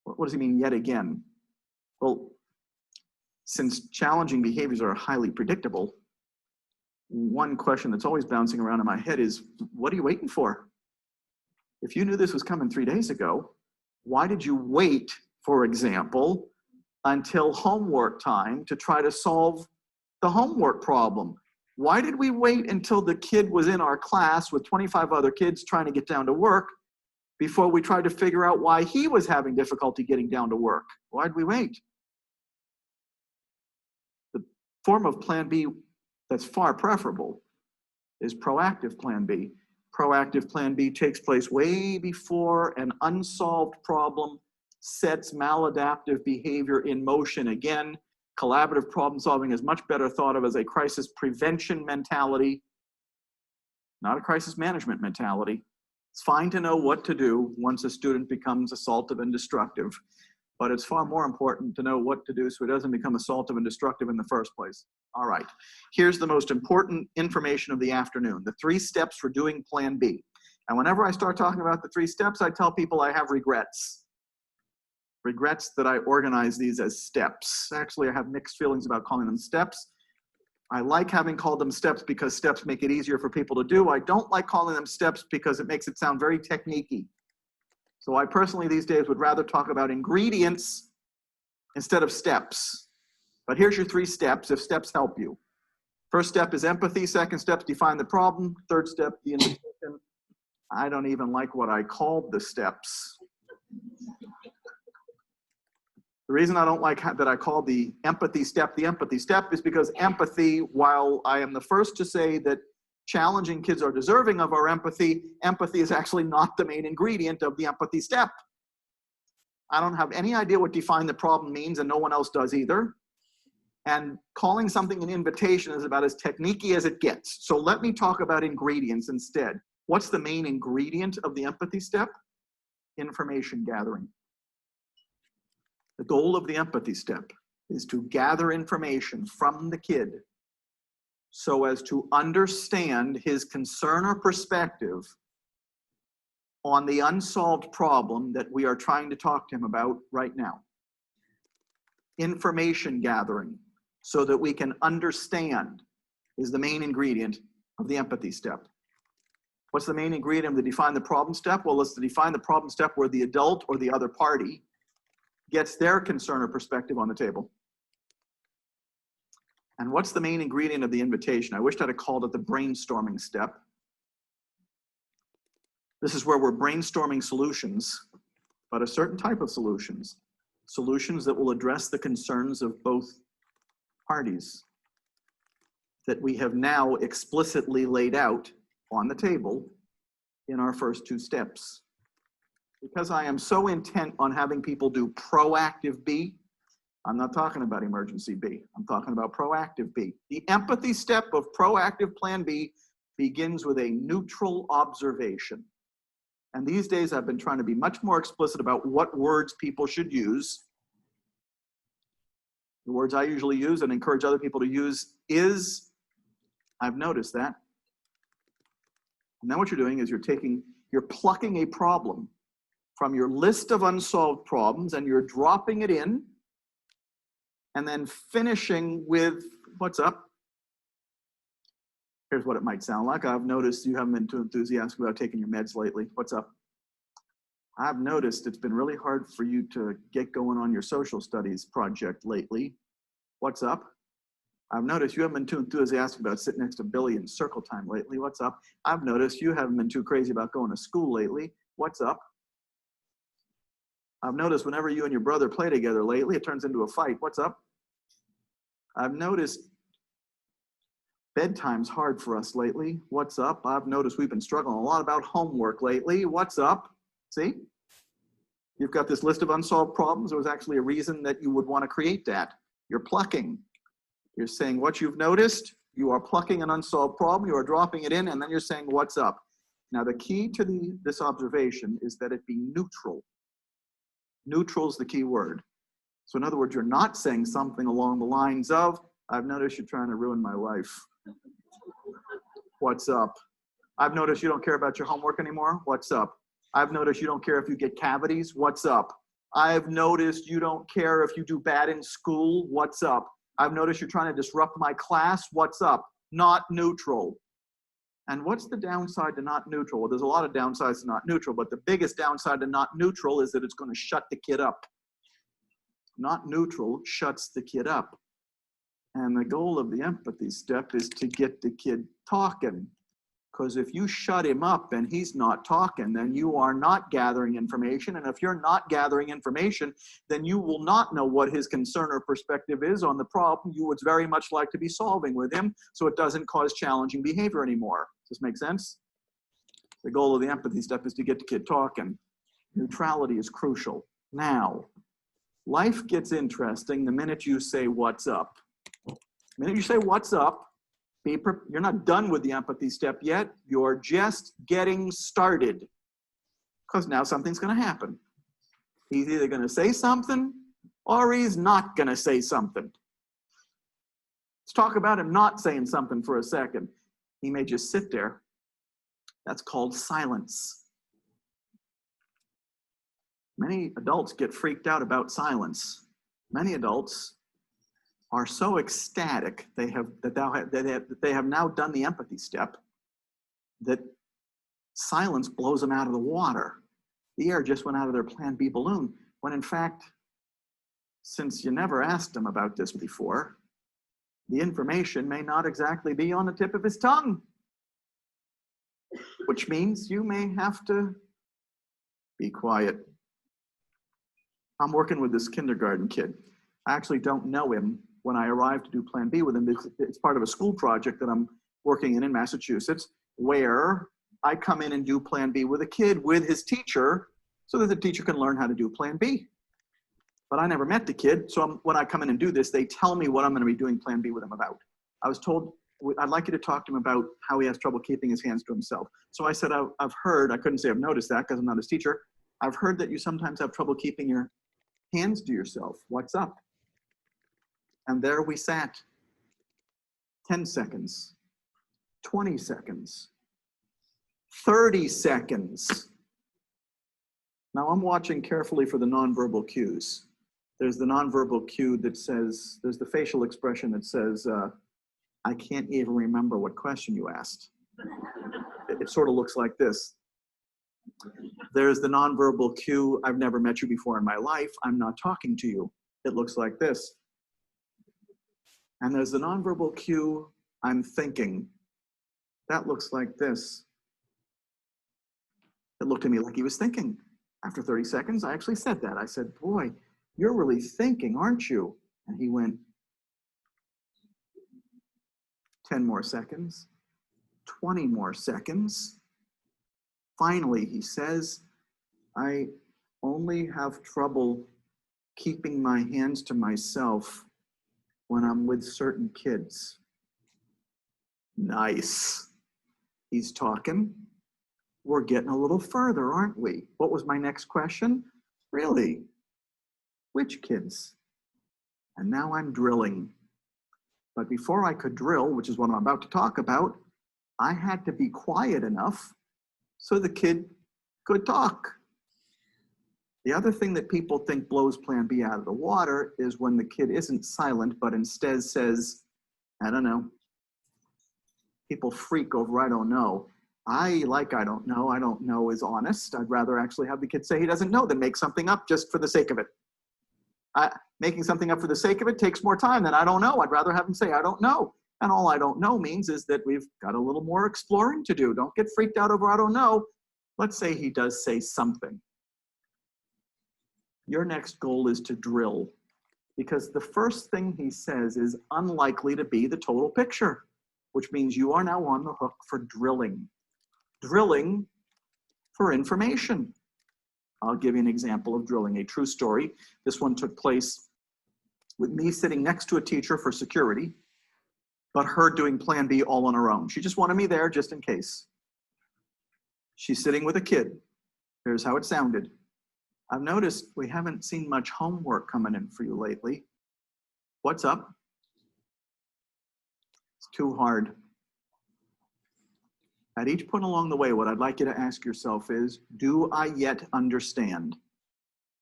What does he mean, yet again? Well, since challenging behaviors are highly predictable, one question that's always bouncing around in my head is, what are you waiting for? If you knew this was coming 3 days ago, why did you wait, for example, until homework time to try to solve the homework problem? Why did we wait until the kid was in our class with 25 other kids trying to get down to work before we tried to figure out why he was having difficulty getting down to work? Why did we wait? The form of Plan B that's far preferable is proactive Plan B. Proactive Plan B takes place way before an unsolved problem sets maladaptive behavior in motion again. Collaborative problem solving is much better thought of as a crisis prevention mentality, not a crisis management mentality. It's fine to know what to do once a student becomes assaultive and destructive. but it's far more important to know what to do so it doesn't become assaultive and destructive in the first place. All right, here's the most important information of the afternoon, the 3 steps for doing Plan B. And whenever I start talking about the 3 steps, I tell people I have regrets. Regrets that I organize these as steps. Actually, I have mixed feelings about calling them steps. I like having called them steps because steps make it easier for people to do. I don't like calling them steps because it makes it sound very technique-y. So I personally these days would rather talk about ingredients instead of steps. But here's your 3 steps if steps help you. First step is empathy. Second step, define the problem. Third step, the invitation. I don't even like what I called the steps. The reason I don't like that I call the empathy step is because empathy, while I am the first to say that challenging kids are deserving of our empathy, empathy is actually not the main ingredient of the empathy step. I don't have any idea what define the problem means, and no one else does either. And calling something an invitation is about as technique-y as it gets. So let me talk about ingredients instead. What's the main ingredient of the empathy step? Information gathering. The goal of the empathy step is to gather information from the kid so as to understand his concern or perspective on the unsolved problem that we are trying to talk to him about right now. Information gathering so that we can understand is the main ingredient of the empathy step. What's the main ingredient of the define the problem step? Well, it's the define the problem step where the adult or the other party gets their concern or perspective on the table. And what's the main ingredient of the invitation? I wished I'd have called it the brainstorming step. This is where we're brainstorming solutions, but a certain type of solutions. Solutions that will address the concerns of both parties that we have now explicitly laid out on the table in our first 2 steps. Because I am so intent on having people do proactive B, I'm not talking about emergency B. I'm talking about proactive B. The empathy step of proactive Plan B begins with a neutral observation. And these days I've been trying to be much more explicit about what words people should use. The words I usually use and encourage other people to use is, I've noticed that. And then what you're doing is you're plucking a problem from your list of unsolved problems and you're dropping it in and then finishing with what's up. Here's what it might sound like. I've noticed you haven't been too enthusiastic about taking your meds lately. What's up? I've noticed it's been really hard for you to get going on your social studies project lately. What's up? I've noticed you haven't been too enthusiastic about sitting next to Billy in circle time lately. What's up? I've noticed you haven't been too crazy about going to school lately. What's up? I've noticed whenever you and your brother play together lately, it turns into a fight. What's up? I've noticed bedtime's hard for us lately. What's up? I've noticed we've been struggling a lot about homework lately. What's up? See? You've got this list of unsolved problems. There was actually a reason that you would want to create that. You're plucking. You're saying what you've noticed. You are plucking an unsolved problem. You are dropping it in, and then you're saying what's up. Now, the key to this observation is that it be neutral. Neutral is the key word. So in other words, you're not saying something along the lines of, I've noticed you're trying to ruin my life. What's up? I've noticed you don't care about your homework anymore. What's up? I've noticed you don't care if you get cavities. What's up? I've noticed you don't care if you do bad in school. What's up? I've noticed you're trying to disrupt my class. What's up? Not neutral. And what's the downside to not neutral? Well, there's a lot of downsides to not neutral, but the biggest downside to not neutral is that it's going to shut the kid up. Not neutral shuts the kid up. And the goal of the empathy step is to get the kid talking. Because if you shut him up and he's not talking, then you are not gathering information. And if you're not gathering information, then you will not know what his concern or perspective is on the problem you would very much like to be solving with him, so it doesn't cause challenging behavior anymore. Does this make sense? The goal of the empathy step is to get the kid talking. Neutrality is crucial. Now, life gets interesting the minute you say, what's up? The minute you say, what's up, you're not done with the empathy step yet. You're just getting started. Because now something's going to happen. He's either going to say something or he's not going to say something. Let's talk about him not saying something for a second. He may just sit there. That's called silence. Many adults get freaked out about silence. Many adults are so ecstatic that they have now done the empathy step that silence blows them out of the water. The air just went out of their Plan B balloon, when in fact, since you never asked him about this before, the information may not exactly be on the tip of his tongue, which means you may have to be quiet. I'm working with this kindergarten kid. I actually don't know him. When I arrived to do Plan B with him, it's part of a school project that I'm working in Massachusetts, where I come in and do Plan B with a kid with his teacher so that the teacher can learn how to do Plan B. But I never met the kid, so when I come in and do this, they tell me what I'm going to be doing Plan B with him about. I was told, I'd like you to talk to him about how he has trouble keeping his hands to himself. So I said, I've heard, I couldn't say I've noticed that because I'm not his teacher. I've heard that you sometimes have trouble keeping your hands to yourself. What's up? And there we sat. 10 seconds, 20 seconds, 30 seconds. Now I'm watching carefully for the nonverbal cues. There's the nonverbal cue that says, there's the facial expression that says, I can't even remember what question you asked. It sort of looks like this. There's the nonverbal cue, I've never met you before in my life, I'm not talking to you. It looks like this. And there's the nonverbal cue, I'm thinking. That looks like this. It looked at me like he was thinking. After 30 seconds, I actually said that. I said, boy, you're really thinking, aren't you? And he went, 10 more seconds, 20 more seconds. Finally, he says, I only have trouble keeping my hands to myself when I'm with certain kids. Nice. He's talking. We're getting a little further, aren't we? What was my next question? Really? Which kids? And now I'm drilling. But before I could drill, which is what I'm about to talk about, I had to be quiet enough so the kid could talk. The other thing that people think blows Plan B out of the water is when the kid isn't silent, but instead says, I don't know. People freak over, I don't know. I don't know is honest. I'd rather actually have the kid say he doesn't know than make something up just for the sake of it. Making something up for the sake of it takes more time than I don't know. I'd rather have him say, I don't know. And all I don't know means is that we've got a little more exploring to do. Don't get freaked out over I don't know. Let's say he does say something. Your next goal is to drill, because the first thing he says is unlikely to be the total picture, which means you are now on the hook for drilling. Drilling for information. I'll give you an example of drilling, a true story. This one took place with me sitting next to a teacher for security, but her doing Plan B all on her own. She just wanted me there just in case. She's sitting with a kid. Here's how it sounded. I've noticed we haven't seen much homework coming in for you lately. What's up? It's too hard. At each point along the way, what I'd like you to ask yourself is, do I yet understand?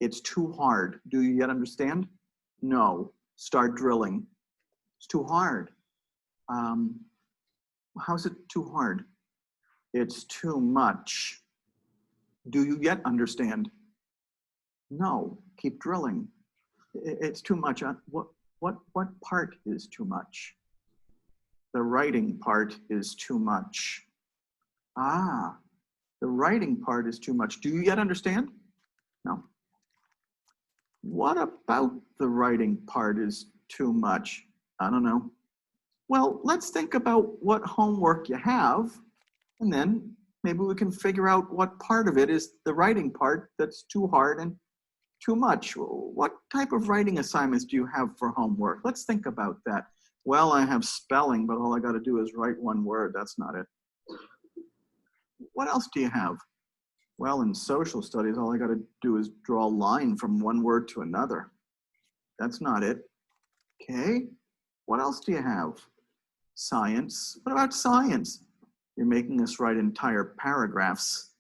It's too hard. Do you yet understand? No. Start drilling. It's too hard. How's it too hard? It's too much. Do you yet understand? No. Keep drilling. It's too much. What part is too much? The writing part is too much. Ah, the writing part is too much. Do you yet understand? No. What about the writing part is too much? I don't know. Well, let's think about what homework you have, and then maybe we can figure out what part of it is the writing part that's too hard and too much. What type of writing assignments do you have for homework? Let's think about that. Well, I have spelling, but all I got to do is write one word. That's not it. What else do you have? Well, in social studies, all I got to do is draw a line from one word to another. That's not it. Okay. What else do you have? Science. What about science? You're making us write entire paragraphs.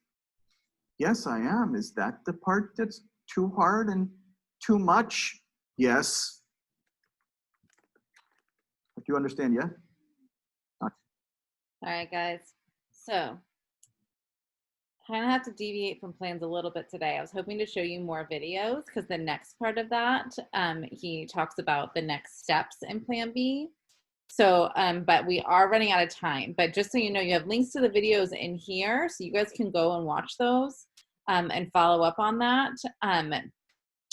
Yes, I am. Is that the part that's too hard and too much? Yes. Do you understand yet?
All right, guys. So kind of have to deviate from plans a little bit today. I was hoping to show you more videos because the next part of that, he talks about the next steps in Plan B. So, but we are running out of time. But just so you know, you have links to the videos in here, so you guys can go and watch those and follow up on that.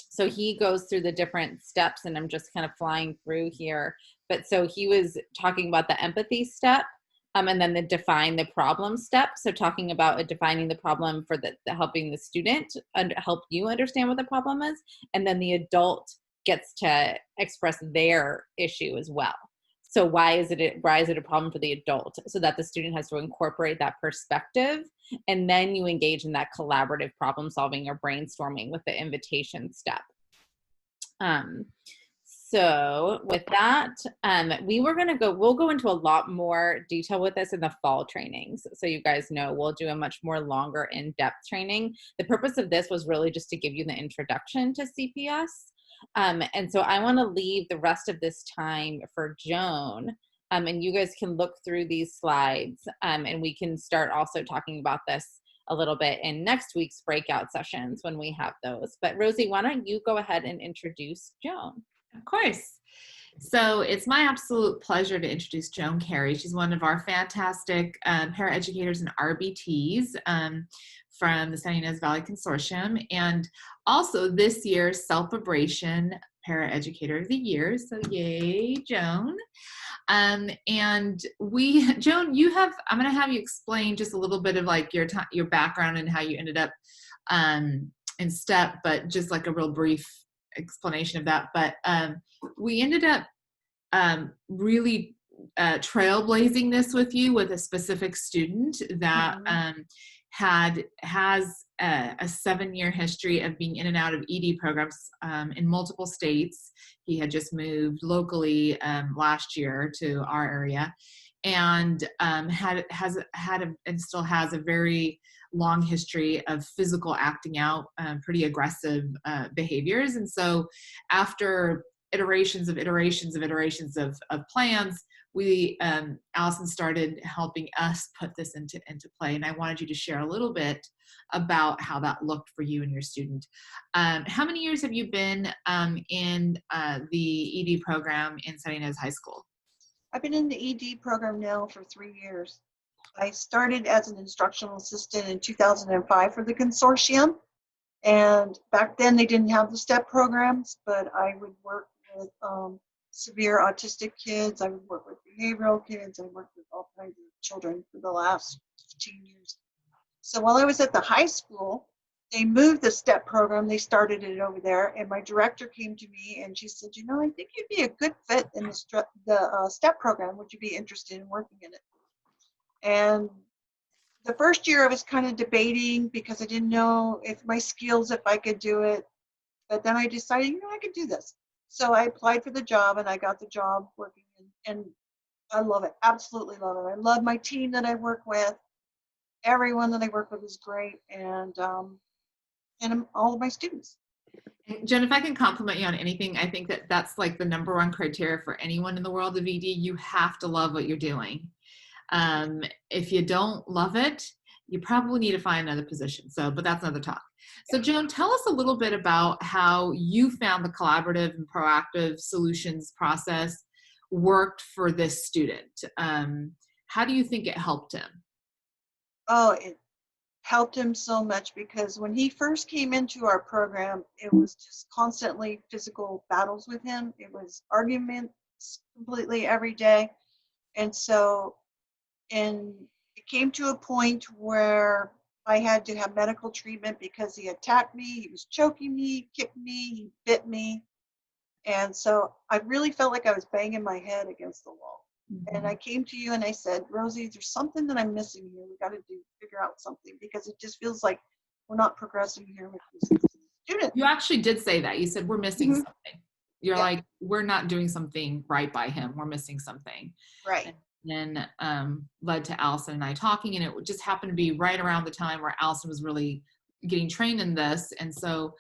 So he goes through the different steps, and I'm just kind of flying through here. But so he was talking about the empathy step. And then the define the problem step. So talking about defining the problem for the helping the student help you understand what the problem is. And then the adult gets to express their issue as well. So why is it a problem for the adult? So that the student has to incorporate that perspective. And then you engage in that collaborative problem solving or brainstorming with the invitation step. So with that, we'll go into a lot more detail with this in the fall trainings. So you guys know we'll do a much more longer in-depth training. The purpose of this was really just to give you the introduction to CPS. And so I want to leave the rest of this time for Joan. And you guys can look through these slides and we can start also talking about this a little bit in next week's breakout sessions when we have those. But Rosy, why don't you go ahead and introduce Joan?
Of course. So it's my absolute pleasure to introduce Joan Carey. She's one of our fantastic paraeducators and RBTs from the San Ynez Valley Consortium, and also this year's Celebration Paraeducator of the Year. So yay, Joan. And Joan, I'm going to have you explain just a little bit of like your background and how you ended up in STEP, but just like a real brief explanation of that. But we ended up really trailblazing this with you with a specific student that has a 7-year history of being in and out of ED programs in multiple states. He had just moved locally last year to our area, and still has a very long history of physical acting out, pretty aggressive behaviors. And so after iterations of plans, Alison started helping us put this into play. And I wanted you to share a little bit about how that looked for you and your student. How many years have you been in the ED program in San Ynez High School?
I've been in the ED program now for 3 years. I started as an instructional assistant in 2005 for the consortium. And back then they didn't have the STEP programs, but I would work with severe autistic kids. I would work with behavioral kids. I worked with all kinds of children for the last 15 years. So while I was at the high school, they moved the STEP program. They started it over there. And my director came to me and she said, you know, I think you'd be a good fit in the STEP program. Would you be interested in working in it? And the first year I was kind of debating because I didn't know if my skills, if I could do it. But then I decided, you know, I could do this. So I applied for the job and I got the job working and I love it. Absolutely love it. I love my team that I work with. Everyone that I work with is great, and all of my students.
Jen, if I can compliment you on anything, I think that's like the #1 criteria for anyone in the world of ED. You have to love what you're doing. If you don't love it, you probably need to find another position. But that's another talk. So Joan, tell us a little bit about how you found the collaborative and proactive solutions process worked for this student. How do you think it helped him?
Oh, it helped him so much because when he first came into our program, it was just constantly physical battles with him. It was arguments completely every day. And it came to a point where I had to have medical treatment because he attacked me, he was choking me, kicked me, he bit me. And so I really felt like I was banging my head against the wall. Mm-hmm. And I came to you and I said, Rosy, there's something that I'm missing here. We got to figure out something because it just feels like we're not progressing here with these students.
You actually did say that. You said we're missing
Mhm.
something. You're
Yeah.
like, we're not doing something right by him. We're missing something.
Right.
And then led to Alison and I talking, and it just happened to be right around the time where Alison was really getting trained in this. And so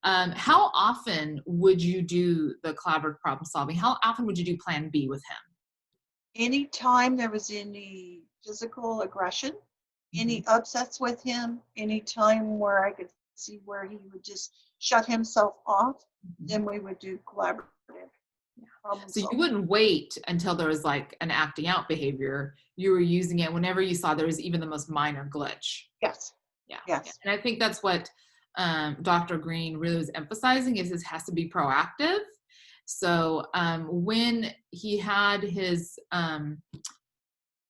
how often would you do the collaborative problem solving? How often would you do Plan B with him?
Anytime there was any physical aggression, any upsets with him, any time where I could see where he would just shut himself off, then we would do collaborative problem
So you
solving.
wouldn't wait until there was like an acting out behavior. You were using it whenever you saw there was even the most minor glitch.
Yes.
Yeah.
Yes.
And I think that's what Dr. Greene really was emphasizing, is this has to be proactive. So when he had his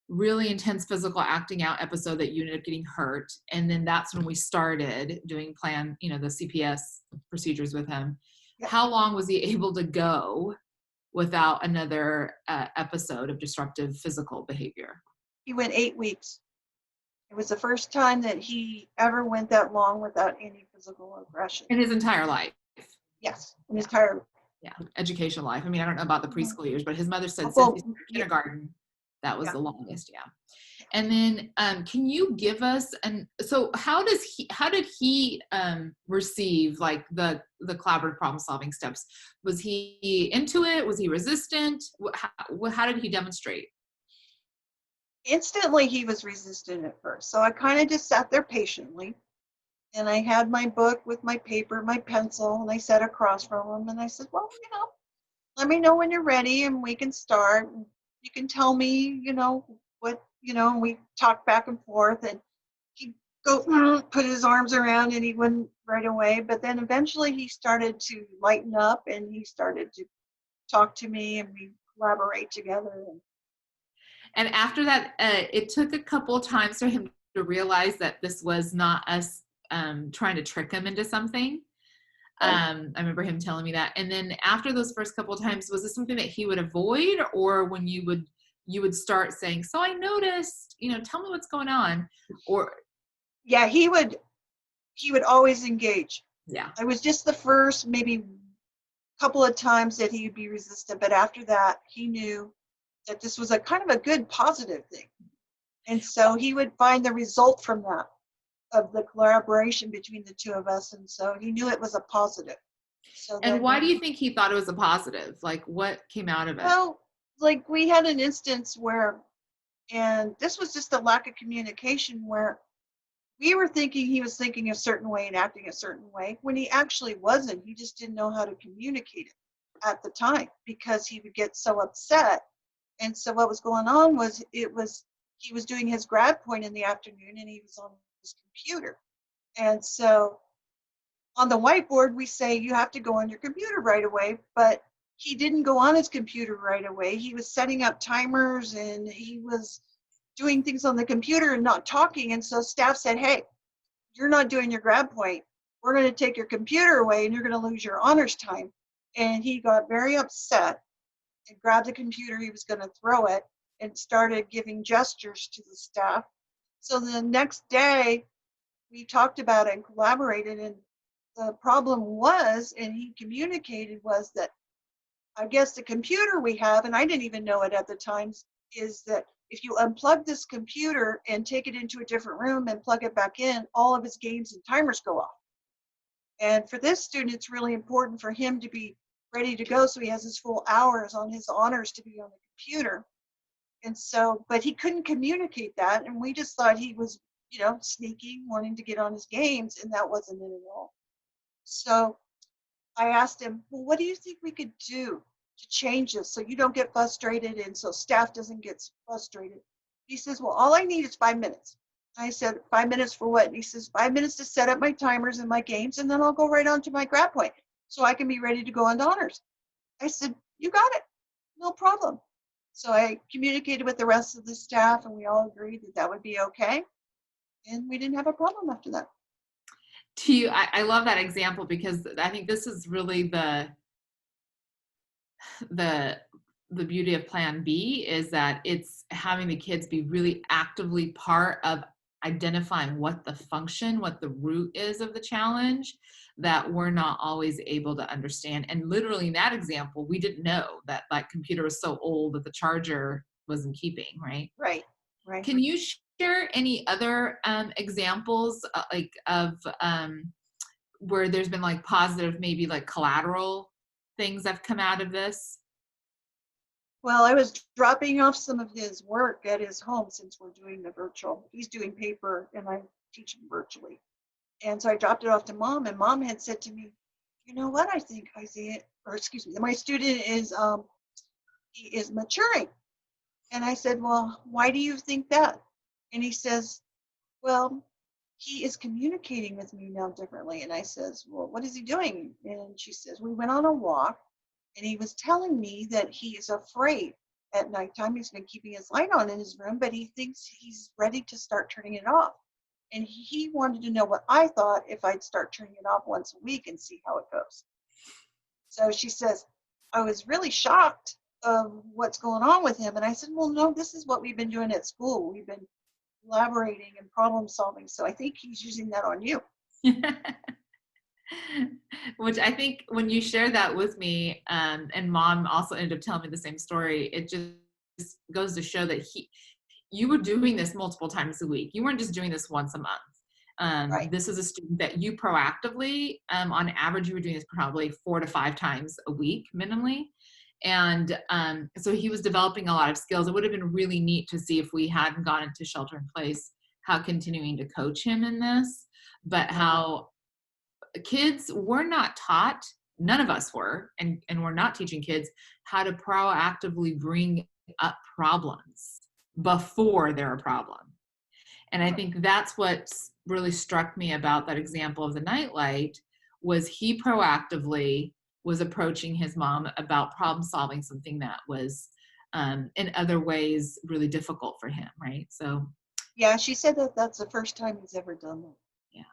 really intense physical acting out episode that you ended up getting hurt, and then that's when we started doing the CPS procedures with him.
Yep.
How long was he able to go without another episode of disruptive physical behavior?
He went 8 weeks. It was the first time that he ever went that long without any physical aggression.
In his entire life?
Yes, in his entire life.
Yeah, education life. I mean, I don't know about the
Mhm.
preschool years, but his mother said
Well,
since he started kindergarten, that was
Yeah.
the longest. Yeah. And then can you give us, so how did he receive like the collaborative problem solving steps? Was he into it? Was he resistant? How did he demonstrate?
Instantly, he was resistant at first. So I kind of just sat there patiently. And I had my book with my paper, my pencil, and I sat across from him. And I said, well, let me know when you're ready and we can start. And you can tell me, what, and we talked back and forth. And he'd go put his arms around and he wouldn't right away. But then eventually he started to lighten up and he started to talk to me and we collaborate together.
And after that, it took a couple of times for him to realize that this was not us trying to trick him into something. I remember him telling me that. And then after those first couple of times, was this something that he would avoid, or when you would start saying, so I noticed, tell me what's going on? Or
Yeah, he would always engage.
Yeah.
I was just the first maybe couple of times that he'd be resistant, but after that he knew that this was a kind of a good positive thing. And so he would find the result from that, of the collaboration between the two of us. And so he knew it was a positive. So
And why do you think he thought it was a positive? Like, what came out of it?
Well, like we had an instance where, and this was just a lack of communication, where we were thinking he was thinking a certain way and acting a certain way when he actually wasn't. He just didn't know how to communicate it at the time because he would get so upset. And so what was going on was he was doing his grad point in the afternoon and he was on his computer. And so on the whiteboard, we say, you have to go on your computer right away, but he didn't go on his computer right away. He was setting up timers and he was doing things on the computer and not talking. And so staff said, hey, you're not doing your grad point. We're going to take your computer away and you're going to lose your honors time. And he got very upset and grabbed the computer. He was going to throw it and started giving gestures to the staff. So the next day we talked about it and collaborated. And the problem was, and he communicated, was that I guess the computer we have, and I didn't even know it at the time, is that if you unplug this computer and take it into a different room and plug it back in, all of his games and timers go off. And for this student, it's really important for him to be ready to go so he has his full hours on his honors to be on the computer. And so, but he couldn't communicate that, and we just thought he was, sneaking, wanting to get on his games, and that wasn't it at all. So I asked him, well, what do you think we could do to change this so you don't get frustrated and so staff doesn't get frustrated? He says, well, all I need is 5 minutes. I said, 5 minutes for what? And he says, 5 minutes to set up my timers and my games, and then I'll go right on to my grad point so I can be ready to go on to honors. I said, you got it. No problem. So I communicated with the rest of the staff, and we all agreed that that would be okay. And we didn't have a problem after that.
I love that example because I think this is really the beauty of Plan B, is that it's having the kids be really actively part of identifying what the function, what the root is of the challenge that we're not always able to understand. And literally in that example, we didn't know that that computer was so old that the charger wasn't keeping, right?
Right. Right.
Can you share any other examples like of where there's been like positive, maybe like collateral things that have come out of this?
Well, I was dropping off some of his work at his home since we're doing the virtual. He's doing paper and I'm teaching virtually. And so I dropped it off to mom, and mom had said to me, you know what, I think Isaiah, or excuse me, my student is he is maturing. And I said, well, why do you think that? And he says, well, he is communicating with me now differently. And I says, well, what is he doing? And she says, we went on a walk and he was telling me that he is afraid at nighttime. He's been keeping his light on in his room, but he thinks he's ready to start turning it off. And he wanted to know what I thought if I'd start turning it off once a week and see how it goes. So she says, I was really shocked of what's going on with him. And I said, well, no, this is what we've been doing at school. We've been collaborating and problem solving. So I think he's using that on you.
Which I think when you share that with me, and mom also ended up telling me the same story, it just goes to show that you were doing this multiple times a week. You weren't just doing this once a month.
Right.
This is a student that you proactively, on average, you were doing this probably 4 to 5 times a week minimally. And so he was developing a lot of skills. It would have been really neat to see if we hadn't gone into shelter in place, how continuing to coach him in this, but how kids were not taught, none of us were, and we're not teaching kids how to proactively bring up problems before they're a problem. And I think that's what really struck me about that example of the nightlight was he proactively was approaching his mom about problem solving something that was in other ways really difficult for him, right? So
yeah, she said that that's the first time he's ever done that.
yeah.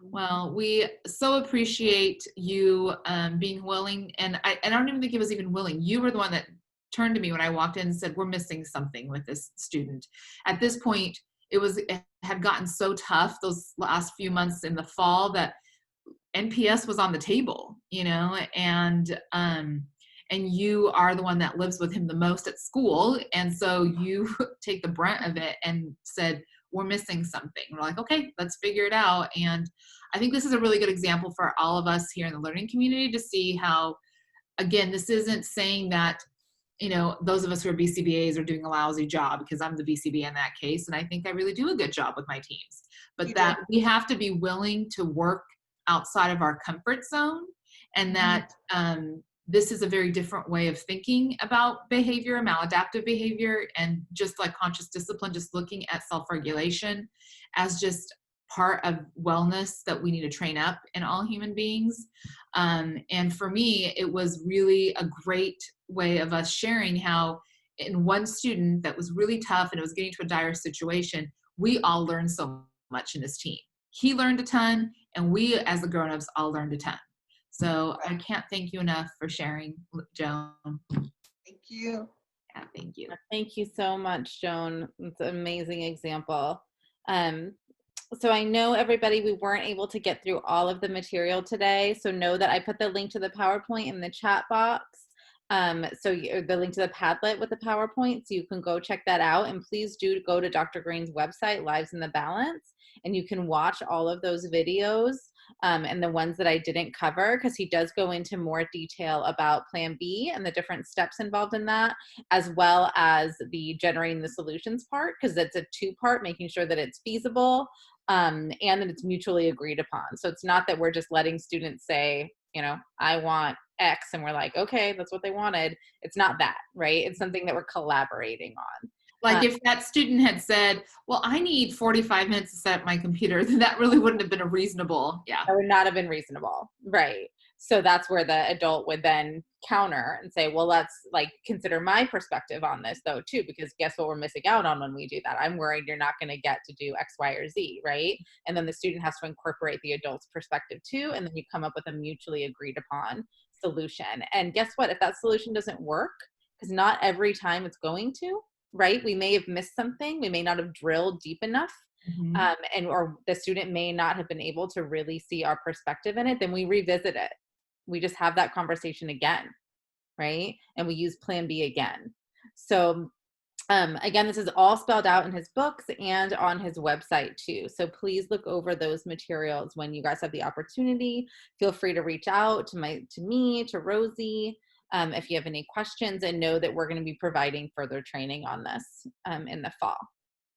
Well, we so appreciate you being willing, and I don't even think he was even willing. You were the one that turned to me when I walked in and said, we're missing something with this student. At this point, it had gotten so tough those last few months in the fall that NPS was on the table, and you are the one that lives with him the most at school. And so you take the brunt of it and said, we're missing something. We're like, okay, let's figure it out. And I think this is a really good example for all of us here in the learning community to see how, again, this isn't saying that, those of us who are BCBAs are doing a lousy job, because I'm the BCBA in that case. And I think I really do a good job with my teams, but that we have to be willing to work outside of our comfort zone, and that this is a very different way of thinking about behavior, maladaptive behavior, and just like conscious discipline, just looking at self-regulation as just part of wellness that we need to train up in all human beings. And for me, it was really a great way of us sharing how in one student that was really tough and it was getting to a dire situation, we all learned so much in this team. He learned a ton, and we as the grown-ups all learned a ton. So I can't thank you enough for sharing, Joan.
Thank you.
Yeah, thank you.
Thank you so much, Joan. It's an amazing example. So I know, everybody, we weren't able to get through all of the material today. So know that I put the link to the PowerPoint in the chat box. So the link to the Padlet with the PowerPoint, so you can go check that out. And please do go to Dr. Greene's website, Lives in the Balance, and you can watch all of those videos and the ones that I didn't cover, because he does go into more detail about Plan B and the different steps involved in that, as well as the generating the solutions part, because it's a 2-part, making sure that it's feasible and that it's mutually agreed upon. So it's not that we're just letting students say, I want X, and we're like, okay, that's what they wanted. It's not that, right? It's something that we're collaborating on.
Like if that student had said, well, I need 45 minutes to set up my computer, then that really wouldn't have been a reasonable,
That would not have been reasonable, right? So that's where the adult would then counter and say, well, let's consider my perspective on this though too, because guess what we're missing out on when we do that? I'm worried you're not going to get to do X, Y, or Z, right? And then the student has to incorporate the adult's perspective too, and then you come up with a mutually agreed upon solution. And guess what? If that solution doesn't work, because not every time it's going to, right? We may have missed something. We may not have drilled deep enough
Mhm.
or the student may not have been able to really see our perspective in it, then we revisit it. We just have that conversation again, right? And we use plan B again. So again, this is all spelled out in his books and on his website too. So please look over those materials when you guys have the opportunity. Feel free to reach out to me, to Rosy, if you have any questions, and know that we're going to be providing further training on this in the fall.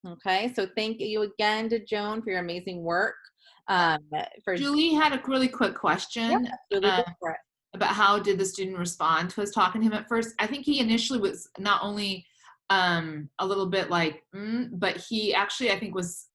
Okay, so thank you again to Joan for your amazing work.
Julie had a really quick question.
Julie, go for it.
About how did the student respond to us talking to him at first. I think he initially was not only a little bit like, but he actually, I think, was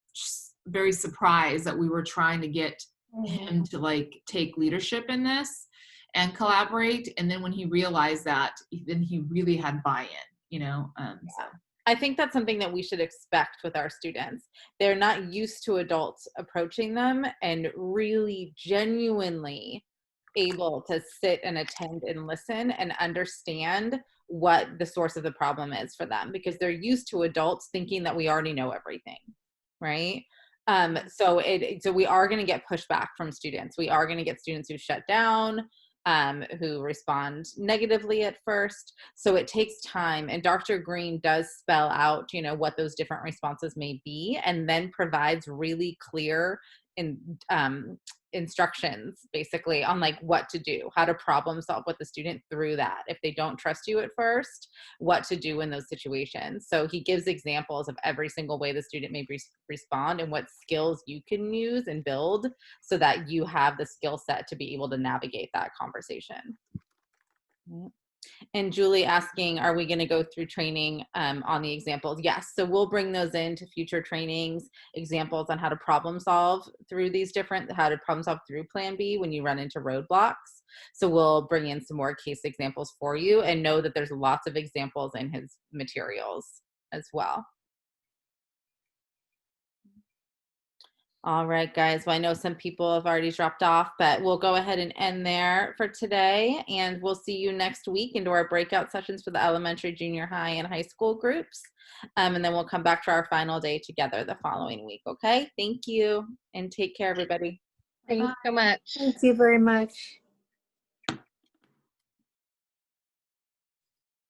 very surprised that we were trying to get him to like take leadership in this and collaborate. And then when he realized that, then he really had buy-in, so.
I think that's something that we should expect with our students. They're not used to adults approaching them and really genuinely able to sit and attend and listen and understand what the source of the problem is for them, because they're used to adults thinking that we already know everything, right? So we are going to get pushback from students. We are going to get students who shut down, who respond negatively at first. So it takes time, and Dr. Greene does spell out, what those different responses may be, and then provides really clear instructions basically on like what to do, how to problem solve with the student through that. If they don't trust you at first, what to do in those situations. So he gives examples of every single way the student may respond and what skills you can use and build so that you have the skill set to be able to navigate that conversation. And Julie asking, are we going to go through training on the examples? Yes. So we'll bring those into future trainings, examples on how to problem solve through how to problem solve through Plan B when you run into roadblocks. So we'll bring in some more case examples for you, and know that there's lots of examples in his materials as well. All right, guys. Well, I know some people have already dropped off, but we'll go ahead and end there for today. And we'll see you next week into our breakout sessions for the elementary, junior high, and high school groups. And then we'll come back to our final day together the following week. Okay. Thank you. And take care, everybody.
Thanks so much.
Thank you very much.